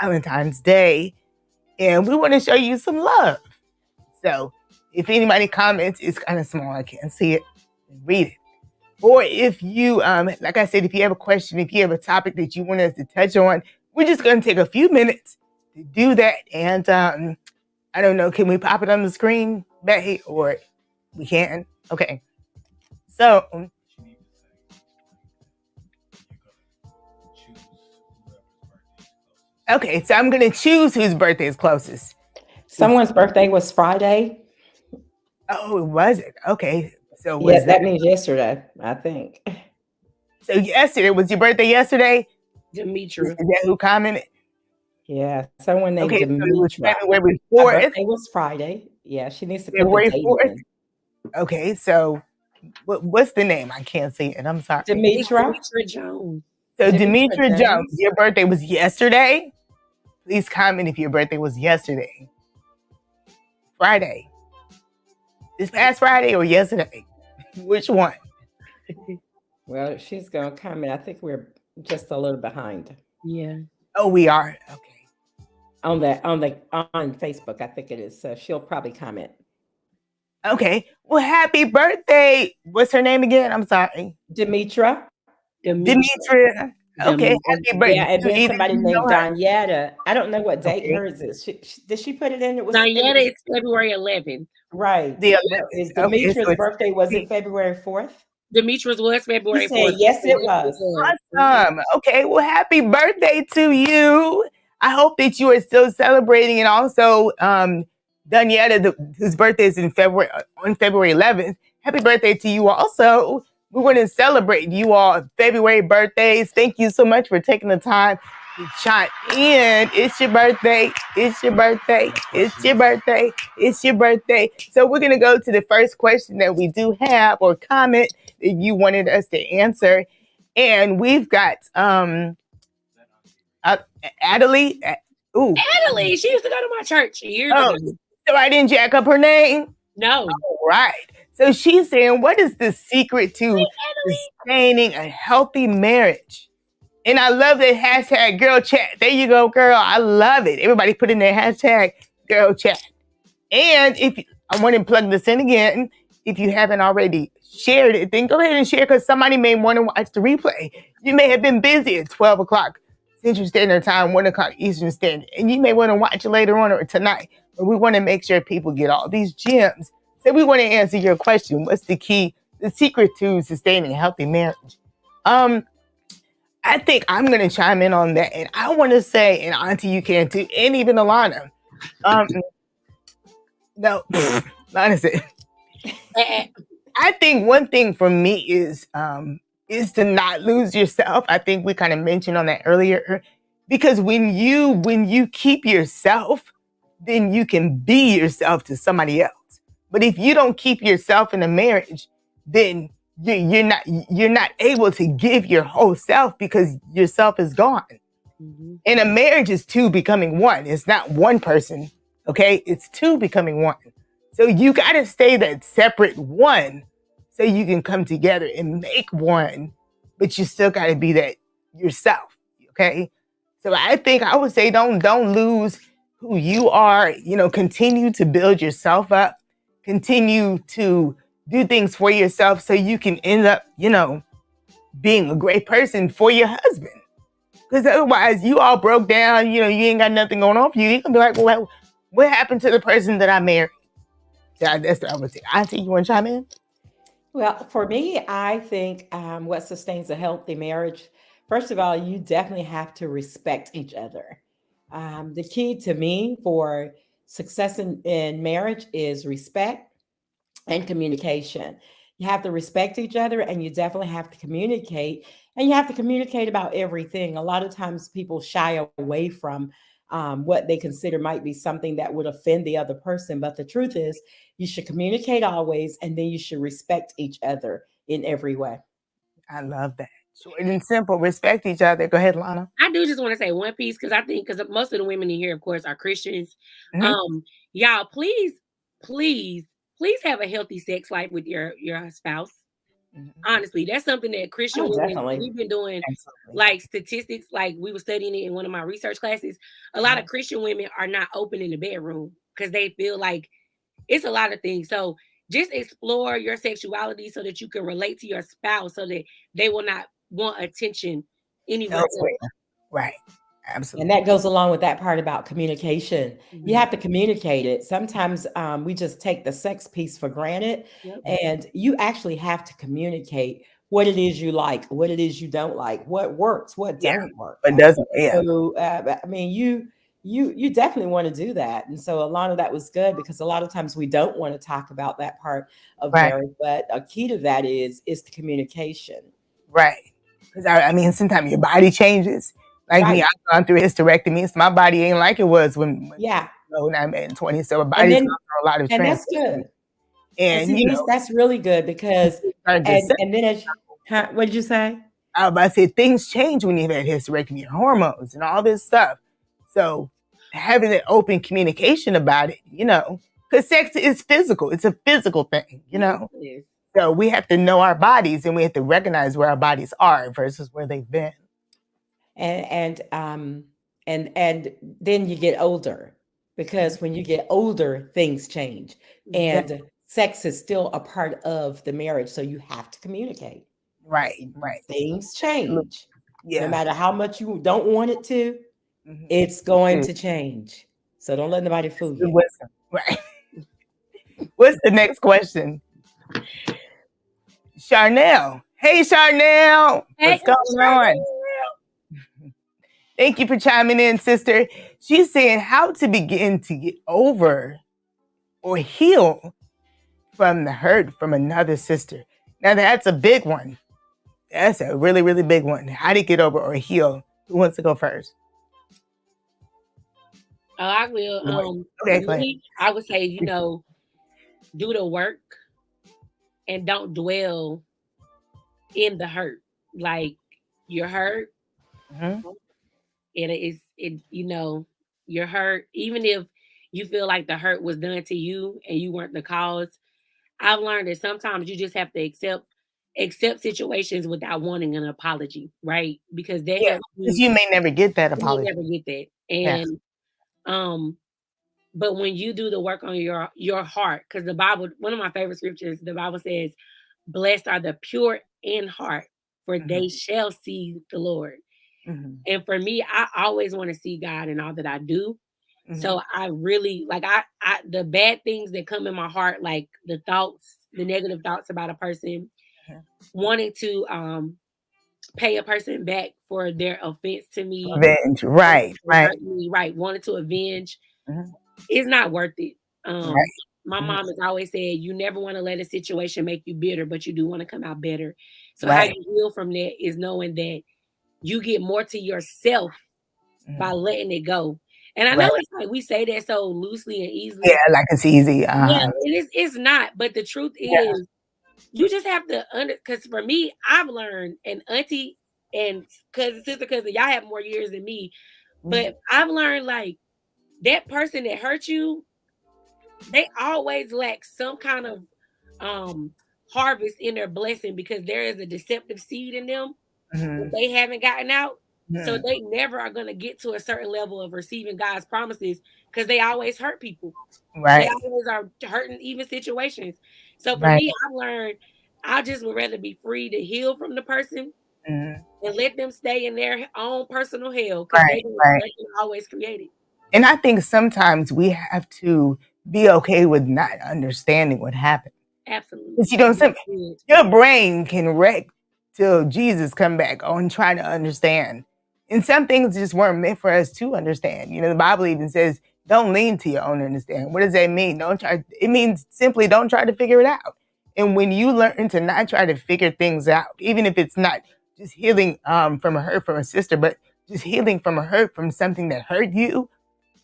Valentine's Day. And we want to show you some love. So if anybody comments, it's kind of small. I can't see it. Read it. Or if you, like I said, if you have a question, if you have a topic that you want us to touch on, we're just going to take a few minutes to do that. And I don't know, can we pop it on the screen, Betty? Or we can? Okay. So okay, so I'm going to choose whose birthday is closest. Someone's birthday was Friday. Oh, was it? Okay. So was that means yesterday, I think. so yesterday was your birthday yesterday? Demetra. Is that who commented? Yeah, someone named Okay, so it was Demetra. February My 4th. birthday was Friday. Yeah, she needs to put the February date 4th. in. Okay, so what's the name? I can't see it. I'm sorry. It's Demetra. Demetra Jones. So Demetra Demetra Jones, Jones. your birthday was yesterday? Please comment if your birthday was yesterday. Friday. This past Friday or yesterday? Which one? Well, she's gonna comment. I think we're just a little behind Yeah. Oh, we are. Okay. on Facebook. I think it is. So she'll probably comment. Okay. Well, happy birthday. What's her name again? I'm sorry. Demetra. Demetra. Okay. Happy birthday. Yeah, and then somebody named her? Donyetta. I don't know what date Okay. hers is. Did she put it in? It was Diana is February 11th. right. The Is 11th. Okay, Demetra's so birthday was it February 4th? Demetra's was February You said 4th. yes, it was. awesome. Okay. Well, happy birthday to you. I hope that you are still celebrating, and also Danietta, whose birthday is in February on February 11th. Happy birthday to you also. We're going to celebrate you all February birthdays. Thank you so much for taking the time to chime in. It's your birthday. It's your birthday. It's your birthday. It's your birthday. So we're going to go to the first question that we do have or comment that you wanted us to answer. And we've got Adelie. Adelie, she used to go to my church years ago. So I didn't jack up her name? No. All right. So she's saying, what is the secret to sustaining a healthy marriage? And I love that hashtag girl chat. There you go, girl. I love it. Everybody put in their hashtag girl chat. And I want to plug this in again. If you haven't already shared it, then go ahead and share, because somebody may want to watch the replay. You may have been busy at 12 o'clock Central Standard Time, 1 o'clock Eastern Standard, and you may want to watch it later on or tonight. But we want to make sure people get all these gems. So we want to answer your question. What's the key, the secret to sustaining a healthy marriage? I think I'm going to chime in on that. And I want to say, and Auntie, you can too, and even Alana. No, Alana said, I think one thing for me is to not lose yourself. I think we kind of mentioned on that earlier, because when you keep yourself, then you can be yourself to somebody else. But if you don't keep yourself in a marriage, then you're not able to give your whole self, because yourself is gone. Mm-hmm. And a marriage is two becoming one. It's not one person. Okay, it's two becoming one. So you got to stay that separate one, so you can come together and make one. But you still got to be that yourself. Okay, so I think I would say don't lose who you are. You know, continue to build yourself up. Continue to do things for yourself, so you can end up, being a great person for your husband. Because otherwise, you all broke down. You ain't got nothing going on for you. You can be like, well, what happened to the person that I married? That's what I would say. Auntie, you want to chime in? Well, for me, I think what sustains a healthy marriage, first of all, you definitely have to respect each other. The key to me for success in marriage is respect and communication. You have to respect each other, and you definitely have to communicate, and you have to communicate about everything. A lot of times people shy away from what they consider might be something that would offend the other person. But the truth is, you should communicate always, and then you should respect each other in every way. I love that. Short and simple. Respect each other. Go ahead, Lana. I do just want to say one piece, because I think, because most of the women in here, of course, are Christians. Mm-hmm. Y'all, please have a healthy sex life with your spouse. Mm-hmm. Honestly, that's something that Christian women, we've been doing. Absolutely. Like statistics, like we were studying it in one of my research classes. A lot of Christian women are not open in the bedroom because they feel like it's a lot of things. So just explore your sexuality so that you can relate to your spouse, so that they will not want attention anywhere else. Right. Absolutely. And that goes along with that part about communication. Mm-hmm. You have to communicate it. Sometimes we just take the sex piece for granted. Yep. And you actually have to communicate what it is you like, what it is you don't like, what works, what doesn't work. What doesn't. Yeah. So, I mean, you you definitely want to do that. And so a lot of that was good, because a lot of times we don't want to talk about that part of Right. marriage, but a key to that is the communication. Right. Because I mean, sometimes your body changes. Like me, Right. I've gone through hysterectomy, so my body ain't like it was Yeah. when I'm in 20. So my And body's then gone through a lot of and that's transitions. good. And And see, Denise, that's really good, because starting to set, and then as huh, what did you say? I was about to say things change when you've had hysterectomy, your hormones and all this stuff. So having an open communication about it, because sex is physical. It's a physical thing, Yes. So we have to know our bodies, and we have to recognize where our bodies are versus where they've been. And then you get older, because when you get older, things change, Exactly. and sex is still a part of the marriage, so you have to communicate. Right, right. Things change. No Yeah. matter how much you don't want it to, Mhm. it's going to change. So don't let nobody fool Good you. wisdom. Right. What's the next question? Charnel. Hey, Charnel. Hey, What's going on? Thank you for chiming in, sister. She's saying how to begin to get over or heal from the hurt from another sister. Now, that's a big one. That's a really, really big one. How to get over or heal. Who wants to go first? Oh, I will. Okay, go ahead. I would say, do the work and don't dwell in the hurt. Like, you're hurt. Mhm. You're hurt. Even if you feel like the hurt was done to you and you weren't the cause, I've learned that sometimes you just have to accept situations without wanting an apology, right? Because that Yeah, helps because you. you may never get that You may apology. never get that, Yeah. and but when you do the work on your heart, because the Bible, one of my favorite scriptures, the Bible says, "Blessed are the pure in heart, for they shall see the Lord." Mhm. And for me, I always want to see God in all that I do. Mhm. So I really like I the bad things that come in my heart, like the thoughts, the negative thoughts about a person, wanting to pay a person back for their offense to me, Revenge. Right, right. hurt me, right, wanted to avenge, Mhm. it's not worth it. Right. My Mhm. mom has always said, you never want to let a situation make you bitter, but you do want to come out better. So how Right. you heal from that is knowing that you get more to yourself by Mhm. letting it go. And I know Right. it's like we say that so loosely and Yeah, easily. like it's easy. Yeah, it's not. But the truth Yeah. is, you just have to because for me, I've learned, and auntie and cousin, y'all have more years than me, but I've learned like that person that hurt you, they always lack some kind of harvest in their blessing, because there is a deceptive seed in them that Mhm. they haven't gotten out. So Mhm. they never are going to get to a certain level of receiving God's promises, because they always hurt people. They Right. always are hurting even situations. So for Right. me, I've learned I just would rather be free to heal from the person Mhm. and let them stay in their own personal hell, because Right. Right. they can always create it. And I think sometimes we have to be okay with not understanding what happened. Absolutely. Because That's good. your brain can wreck till Jesus come back on trying to understand. And some things just weren't meant for us to understand. The Bible even says, don't lean to your own understanding. What does that mean? Don't try. It means simply don't try to figure it out. And when you learn to not try to figure things out, even if it's not just healing from a hurt from a sister, but just healing from a hurt from something that hurt you,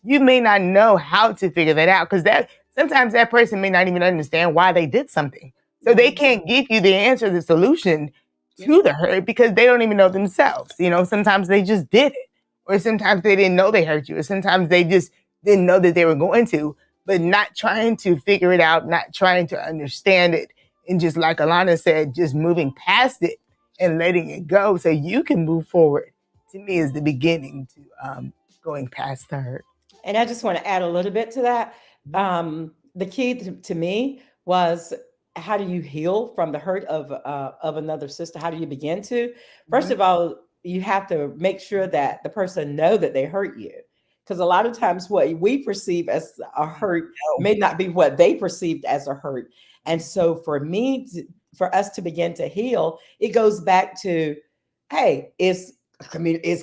you may not know how to figure that out, because that sometimes that person may not even understand why they did something. So they can't give you the answer, the solution to the hurt, because they don't even know themselves. Sometimes they just did it, or sometimes they didn't know they hurt you, or sometimes they just didn't know that they were going to, but not trying to figure it out, not trying to understand it, and just like Alana said, just moving past it and letting it go so you can move forward. To me, is the beginning to going past the hurt. And I just want to add a little bit to that. The key to me was, how do you heal from the hurt of another sister? How do you begin to? First of all, you have to make sure that the person know that they hurt you, because a lot of times what we perceive as a hurt may not be what they perceived as a hurt. And so for me, for us to begin to heal, it goes back to, hey, it's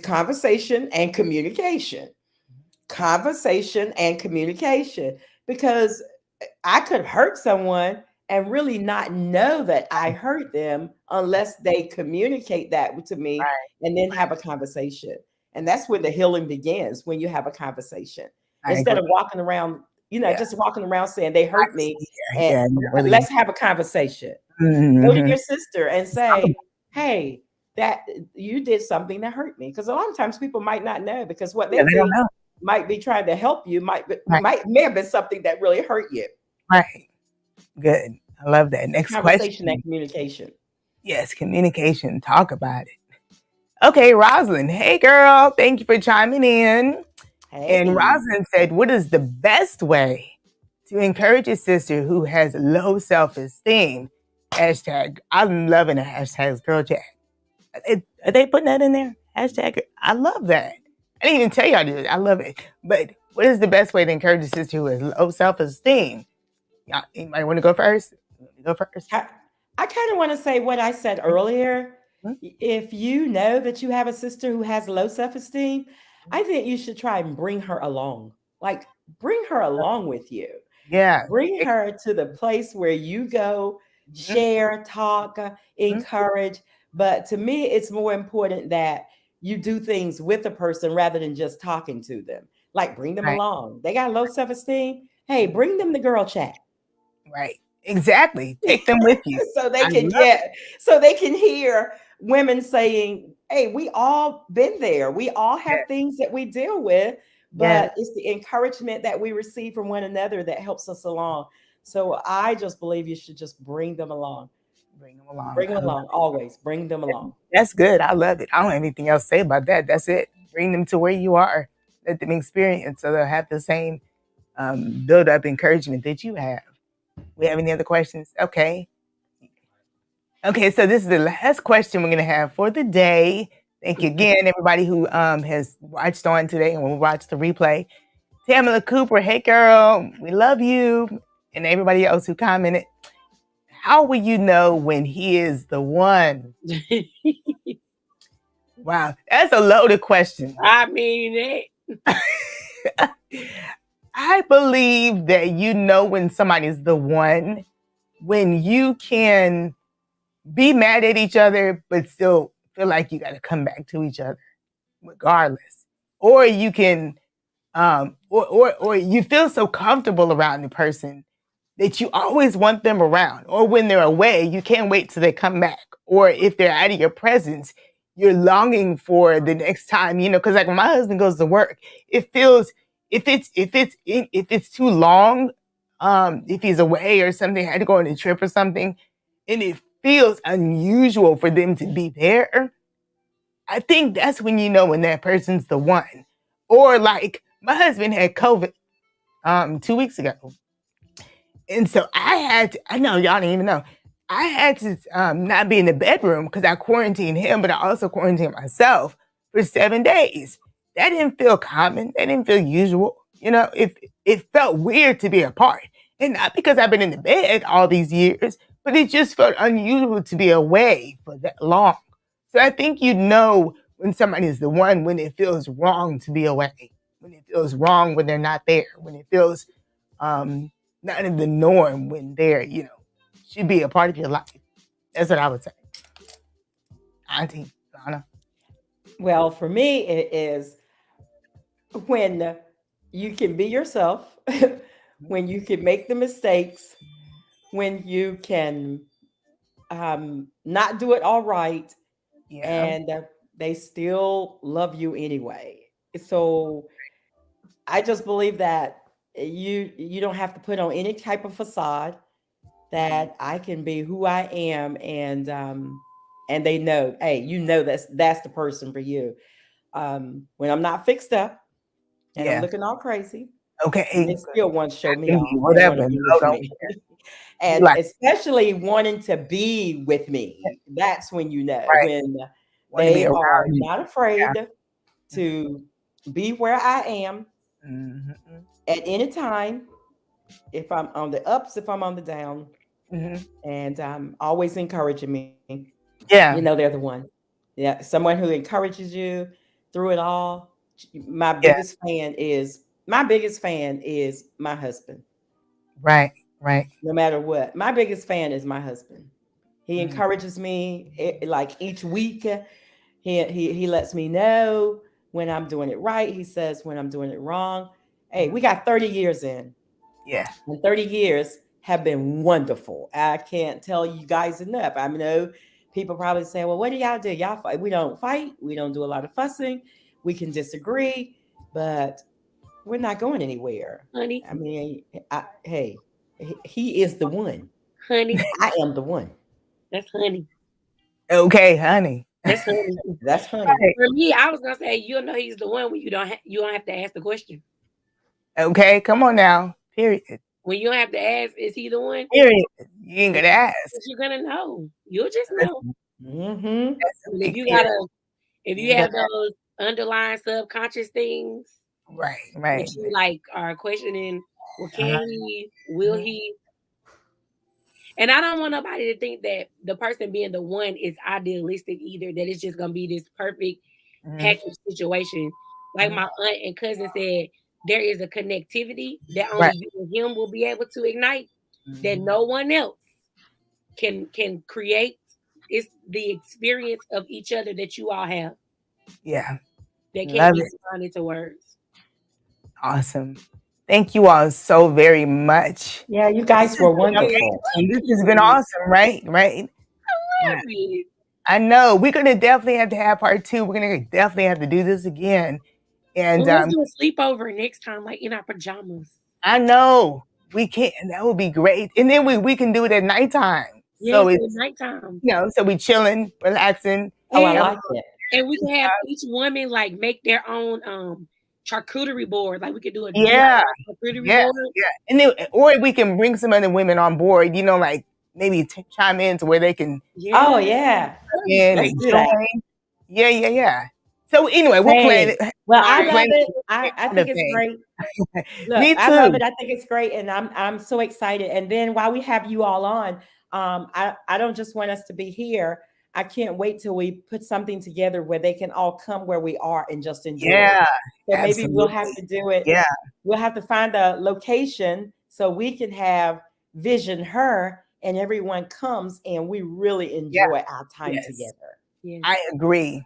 conversation and communication. conversation and communication, because I could hurt someone and really not know that I hurt them unless they communicate that to me Right. and then have a conversation. And that's when the healing begins, when you have a conversation I instead agree. of walking around, Yeah. just walking around saying they hurt me. And Yeah. Not really. let's have a conversation. Go to Mm-hmm. your sister and say, hey, that you did something that hurt me. Because a lot of times people might not know, because what Yeah, they they don't think know. might be trying to help you Right. may have been something that really hurt you. Right. Good. I love that. So Next conversation and question. communication. Yes, communication. Talk about it. Okay, Rosalind. Hey, girl. Thank you for chiming in. And Hey. Rosalind said, what is the best way to encourage a sister who has low self-esteem? Hashtag, I'm loving the hashtags, girl chat. Are they putting that in there? Hashtag, I love that. I didn't even tell y'all to do it. I love it. But what is the best way to encourage a sister who has low self-esteem? Y'all, anybody want to go first? Go first. I kind of want to say what I said earlier. Hmm? If you know that you have a sister who has low self-esteem, I think you should try and bring her along. Like, bring her along with you. Yeah. Bring her to the place where you go, Mhm. share, talk, encourage. But to me, it's more important that you do things with a person rather than just talking to them. Like, bring them Right. along. They got low self-esteem. Hey, bring them to girl chat. Right. Exactly. Take them with you. So they I can love it. so they can hear women saying, hey, we all been there, we all have Yes. things that we deal with, Yes. but it's the encouragement that we receive from one another that helps us along. So I just believe you should just bring them along. Bring them along. Bring them I love along, always bring them it. along. That's good. I love it. I don't have anything else to say about that. That's it. Bring them to where you are. Let them experience so they'll have the same build up encouragement that you have. We have any other questions? Okay. Okay, so this is the last question we're going to have for the day. Thank you again, everybody who has watched on today and will watch the replay. Tamala Cooper, hey girl, we love you. And everybody else who commented. How will you know when he is the one? Wow, that's a loaded question. I mean it. I believe that you know when somebody's the one when you can be mad at each other, but still feel like you got to come back to each other regardless. Or you can, or you feel so comfortable around the person that you always want them around. Or when they're away, you can't wait till they come back. Or if they're out of your presence, you're longing for the next time, because like when my husband goes to work, it feels, if it's too long, if he's away or something, had to go on a trip or something, and it feels unusual for them to be there, I think that's when you know when that person's the one. Or like my husband had COVID 2 weeks ago. And so I know y'all didn't even know, I had to not be in the bedroom because I quarantined him, but I also quarantined myself for 7 days. That didn't feel common. That didn't feel usual. It felt weird to be apart. And not because I've been in the bed all these years, but it just felt unusual to be away for that long. So I think you know when somebody is the one when it feels wrong to be away, when it feels wrong when they're not there, when it feels not in the norm when they're, should be a part of your life. That's what I would say. Auntie, Donna. Well, for me, it is when you can be yourself, when you can make the mistakes, when you can not do it all right, Yeah. and they still love you anyway. So I just believe that you don't have to put on any type of facade. That I can be who I am, and they know, hey, that's the person for you. When I'm not fixed up and I'm Yeah. looking all crazy, Okay. they still want to show I me can be off and want to whatever. be No, with don't me. be And like, especially wanting to be with me. That's when you know, right. when Want to be they are around you. not Yeah. afraid to be where I am Mm-hmm. at any time, if I'm on the ups, if I'm on the down, Mm-hmm. and always encouraging me. Yeah. They're the one. Yeah, someone who encourages you through it all. My biggest fan is my husband. Right. Right. No matter what, my biggest fan is my husband. He Mm. encourages me like each week. He lets me know when I'm doing it right. He says when I'm doing it wrong. Hey, we got 30 years in. Yeah. And 30 years have been wonderful. I can't tell you guys enough. I know people probably say, well, what do y'all do? Y'all fight. We don't fight. We don't do a lot of fussing. We can disagree, but we're not going anywhere. Honey. I mean, hey, he is the one. Honey. I am the one. That's honey. Okay, honey. That's honey. That's honey. Right. For me, I was gonna say you'll know he's the one when you don't have to ask the question. Okay, come on now. Period. When you don't have to ask, is he the one? Period. You ain't gonna ask. You're gonna know. You'll just know. Mm-hmm. If you have those underlying subconscious things, right. that you like are questioning, well, can he? Will he? And I don't want nobody to think that the person being the one is idealistic either. That it's just gonna be this perfect package situation. Like my aunt and cousin said, there is a connectivity that only you and him will be able to ignite, that no one else can create. It's the experience of each other that you all have. Yeah. That can't be put into words. Awesome. Thank you all so very much. Yeah, you guys were wonderful. This has been awesome, right? Right. I love it. I know. We're gonna definitely have to have part 2. We're gonna definitely have to do this again. And let's do a sleepover next time, like in our pajamas. I know. We can. That would be great. And then we can do it at nighttime. Yeah, so it's nighttime. So we chilling, relaxing. Oh, I like it. And we can have each woman like make their own charcuterie board. Like we could do a charcuterie board. Yeah. And then, or we can bring some other women on board, like maybe chime in to where they can. Yeah. Oh, yeah. Let's do that. Yeah. So anyway, we'll plan it. Well, I love it. I think it's great. Look, Me too. I love it. I think it's great. And I'm so excited. And then while we have you all on, I don't just want us to be here. I can't wait till we put something together where they can all come where we are and just enjoy it. So maybe we'll have to do it. Yeah. We'll have to find a location so we can have Vision Her and everyone comes and we really enjoy our time together. Yes. I agree.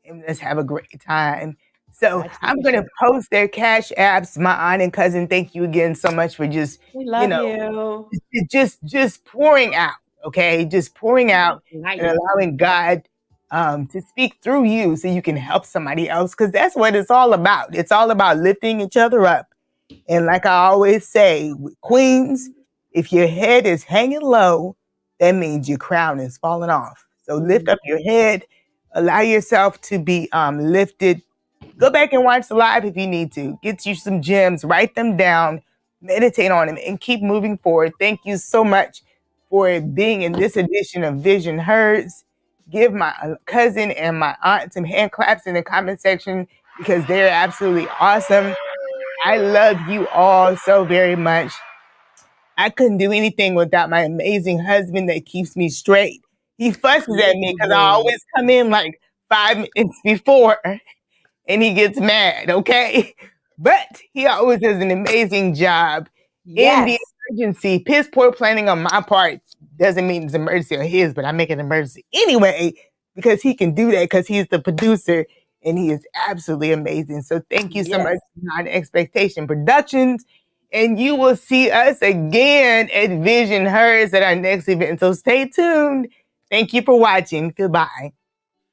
And let's have a great time. So I'm going to post their cash apps. My aunt and cousin, thank you again so much for just, we love you. Just pouring out. Okay, just pouring out and allowing God to speak through you so you can help somebody else, because that's what it's all about. It's all about lifting each other up. And like I always say, queens, if your head is hanging low, that means your crown is falling off. So lift up your head, allow yourself to be lifted. Go back and watch the live if you need to. Get you some gems, write them down, meditate on them, and keep moving forward. Thank you so much for being in this edition of Vision Hers. Give my cousin and my aunt some hand claps in the comment section because they're absolutely awesome. I love you all so very much. I couldn't do anything without my amazing husband that keeps me straight. He fusses at me because I always come in like 5 minutes before and he gets mad, okay? But he always does an amazing job. In the emergency. Piss poor planning on my part doesn't mean it's an emergency on his, but I make it an emergency anyway because he can do that because he's the producer and he is absolutely amazing. So thank you so much, Beyond Expectation Productions. And you will see us again at Vision Hers at our next event. So stay tuned. Thank you for watching. Goodbye.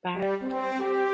Bye.